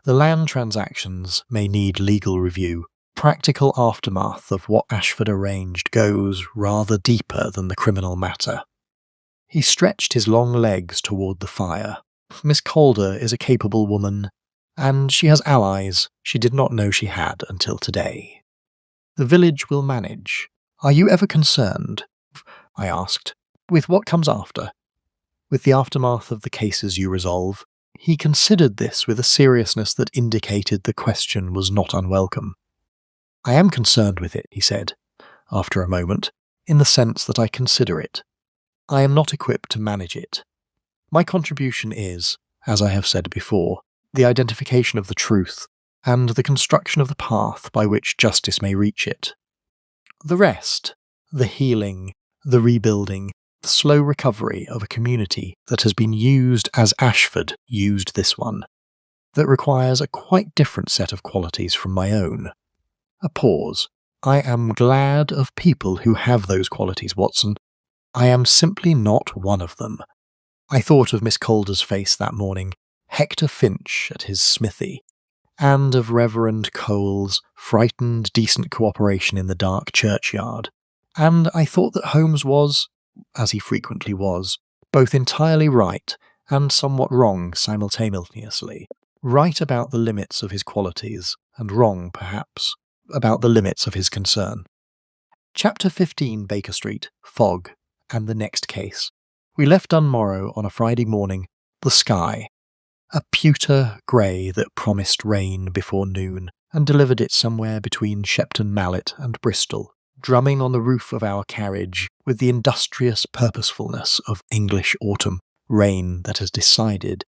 The land transactions may need legal review. Practical aftermath of what Ashford arranged goes rather deeper than the criminal matter. He stretched his long legs toward the fire. Miss Calder is a capable woman, and she has allies she did not know she had until today. The village will manage. Are you ever concerned, I asked, with what comes after? With the aftermath of the cases you resolve? He considered this with a seriousness that indicated the question was not unwelcome. I am concerned with it, he said, after a moment, in the sense that I consider it. I am not equipped to manage it. My contribution is, as I have said before, the identification of the truth, and the construction of the path by which justice may reach it. The rest, the healing, the rebuilding, the slow recovery of a community that has been used as Ashford used this one, that requires a quite different set of qualities from my own. A pause. I am glad of people who have those qualities, Watson. I am simply not one of them. I thought of Miss Calder's face that morning, Hector Finch at his smithy, and of Reverend Cole's frightened, decent cooperation in the dark churchyard, and I thought that Holmes was, as he frequently was, both entirely right and somewhat wrong simultaneously, right about the limits of his qualities, and wrong, perhaps, about the limits of his concern. Chapter 15, Baker Street, Fog, and the Next Case. We left Dunmorrow on a Friday morning, the sky, a pewter grey that promised rain before noon, and delivered it somewhere between Shepton Mallet and Bristol, drumming on the roof of our carriage with the industrious purposefulness of English autumn rain that has decided.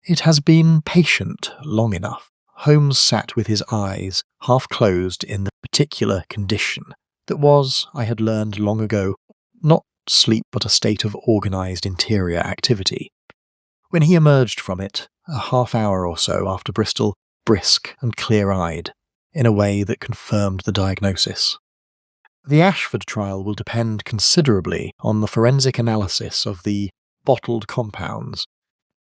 It has been patient long enough. Holmes sat with his eyes half closed in the particular condition that was, I had learned long ago, not sleep but a state of organised interior activity. When he emerged from it, a half hour or so after Bristol, brisk and clear-eyed, in a way that confirmed the diagnosis. The Ashford trial will depend considerably on the forensic analysis of the bottled compounds,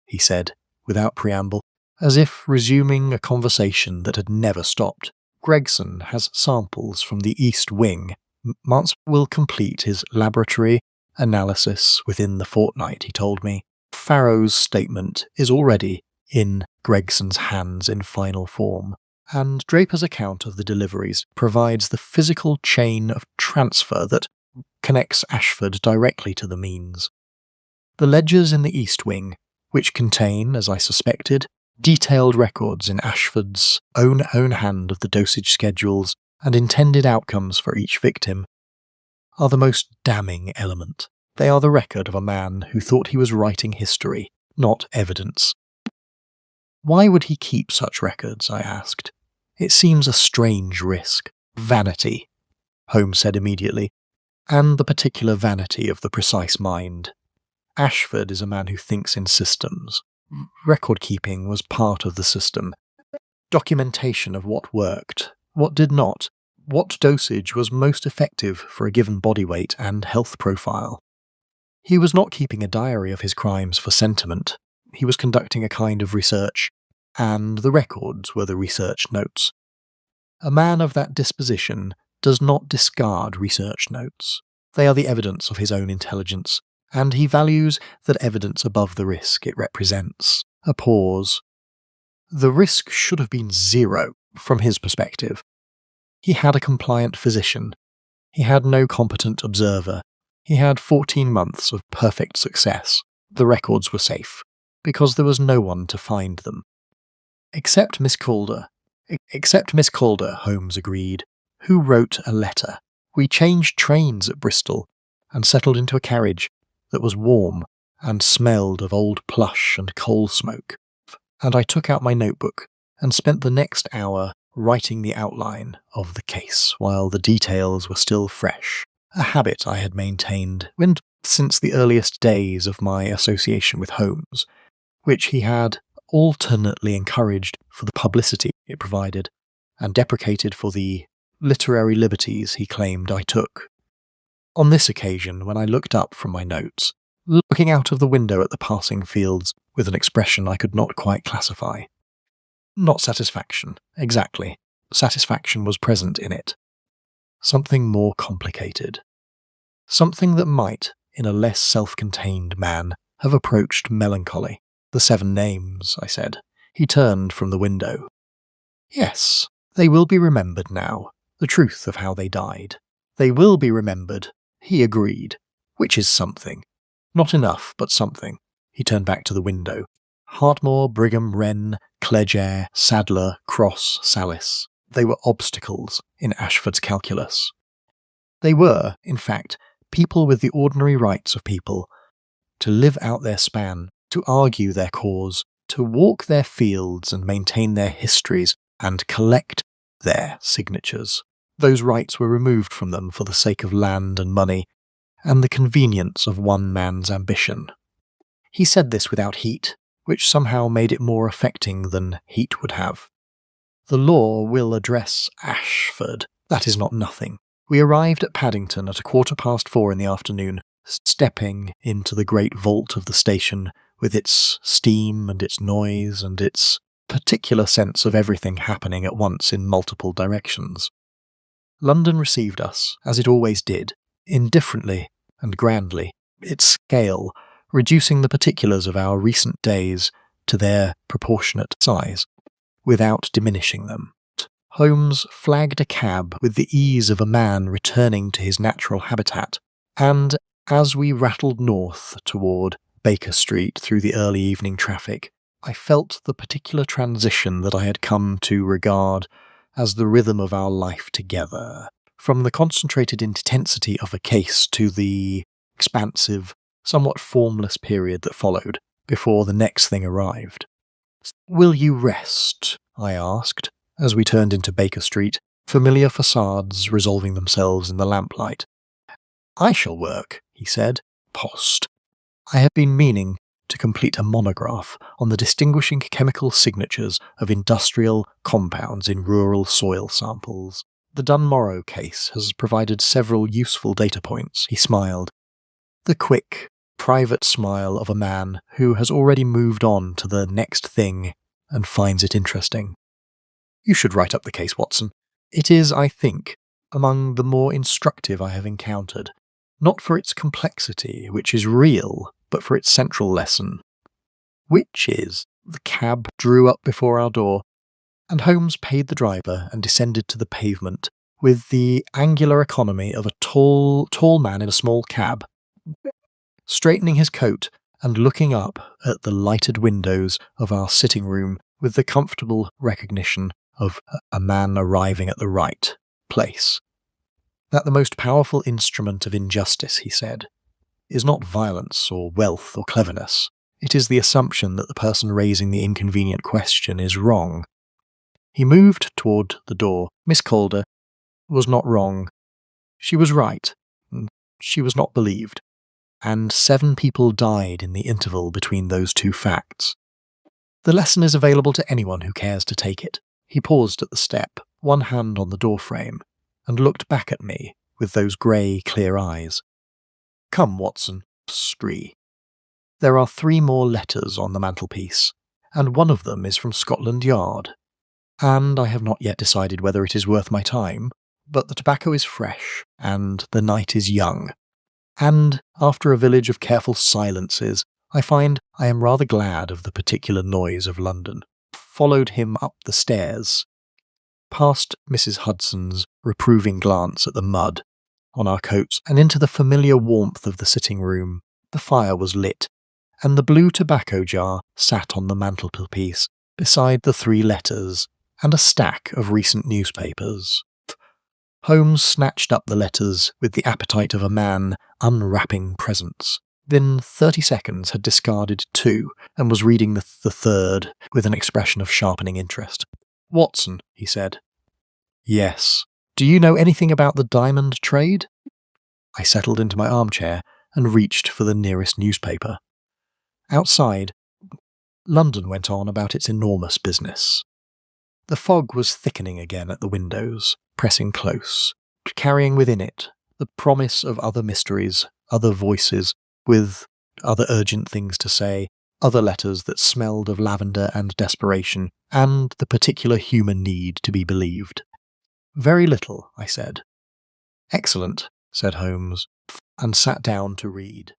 he said, without preamble, as if resuming a conversation that had never stopped. Gregson has samples from the East Wing. Mance will complete his laboratory analysis within the fortnight, he told me. Farrow's statement is already in Gregson's hands in final form, and Draper's account of the deliveries provides the physical chain of transfer that connects Ashford directly to the means. The ledgers in the East Wing, which contain, as I suspected, detailed records in Ashford's own hand of the dosage schedules and intended outcomes for each victim, are the most damning element. They are the record of a man who thought he was writing history, not evidence. Why would he keep such records, I asked. It seems a strange risk. Vanity, Holmes said immediately, and the particular vanity of the precise mind. Ashford is a man who thinks in systems. Record-keeping was part of the system. Documentation of what worked, what did not, what dosage was most effective for a given body weight and health profile. He was not keeping a diary of his crimes for sentiment. He was conducting a kind of research, and the records were the research notes. A man of that disposition does not discard research notes. They are the evidence of his own intelligence, and he values that evidence above the risk it represents. A pause. The risk should have been zero, from his perspective. He had a compliant physician. He had no competent observer. He had 14 months of perfect success. The records were safe, because there was no one to find them. Except Miss Calder, Holmes agreed, who wrote a letter. We changed trains at Bristol, and settled into a carriage that was warm and smelled of old plush and coal smoke, and I took out my notebook and spent the next hour writing the outline of the case while the details were still fresh, a habit I had maintained since the earliest days of my association with Holmes, which he had alternately encouraged for the publicity it provided and deprecated for the literary liberties he claimed I took. On this occasion, when I looked up from my notes, looking out of the window at the passing fields with an expression I could not quite classify. Not satisfaction, exactly. Satisfaction was present in it. Something more complicated. Something that might, in a less self-contained man, have approached melancholy. The 7 names, I said. He turned from the window. Yes, they will be remembered now, the truth of how they died. They will be remembered, he agreed, which is something. Not enough, but something. He turned back to the window. Hartmore, Brigham, Wren, Clegere, Sadler, Cross, Salis. They were obstacles in Ashford's calculus. They were, in fact, people with the ordinary rights of people, to live out their span, to argue their cause, to walk their fields and maintain their histories and collect their signatures. Those rights were removed from them for the sake of land and money, and the convenience of one man's ambition. He said this without heat, which somehow made it more affecting than heat would have. The law will address Ashford. That is not nothing. We arrived at Paddington at 4:15 in the afternoon, stepping into the great vault of the station with its steam and its noise and its particular sense of everything happening at once in multiple directions. London received us, as it always did, indifferently and grandly, its scale reducing the particulars of our recent days to their proportionate size, without diminishing them. Holmes flagged a cab with the ease of a man returning to his natural habitat, and as we rattled north toward Baker Street through the early evening traffic, I felt the particular transition that I had come to regard as the rhythm of our life together. from the concentrated intensity of a case to the expansive, somewhat formless period that followed, before the next thing arrived. "Will you rest?" I asked, as we turned into Baker Street, familiar facades resolving themselves in the lamplight. "I shall work," he said. "Post. I have been meaning to complete a monograph on the distinguishing chemical signatures of industrial compounds in rural soil samples. The Dunmorrow case has provided several useful data points," he smiled. The quick, private smile of a man who has already moved on to the next thing and finds it interesting. "You should write up the case, Watson. It is, I think, among the more instructive I have encountered, not for its complexity, which is real, but for its central lesson. Which is, the cab drew up before our door, and Holmes paid the driver and descended to the pavement, with the angular economy of a tall man in a small cab, straightening his coat and looking up at the lighted windows of our sitting room with the comfortable recognition of a man arriving at the right place. That the most powerful instrument of injustice, he said, is not violence or wealth or cleverness. It is the assumption that the person raising the inconvenient question is wrong. He moved toward the door. Miss Calder was not wrong. She was right. She was not believed. And 7 people died in the interval between those two facts. The lesson is available to anyone who cares to take it. He paused at the step, one hand on the doorframe, and looked back at me with those grey, clear eyes. "Come, Watson, Stree. There are 3 more letters on the mantelpiece, and one of them is from Scotland Yard. And I have not yet decided whether it is worth my time, but the tobacco is fresh, and the night is young. And, after a village of careful silences, I find I am rather glad of the particular noise of London." Followed him up the stairs, past Mrs. Hudson's reproving glance at the mud on our coats, and into the familiar warmth of the sitting room. The fire was lit, and the blue tobacco jar sat on the mantelpiece, beside the 3 letters and a stack of recent newspapers. Holmes snatched up the letters with the appetite of a man unwrapping presents. Within 30 seconds had discarded 2 and was reading the 3rd with an expression of sharpening interest. "Watson," he said. "Yes. Do you know anything about the diamond trade?" I settled into my armchair and reached for the nearest newspaper. Outside, London went on about its enormous business. The fog was thickening again at the windows, pressing close, carrying within it the promise of other mysteries, other voices, with other urgent things to say, other letters that smelled of lavender and desperation, and the particular human need to be believed. "Very little," I said. "Excellent," said Holmes, and sat down to read.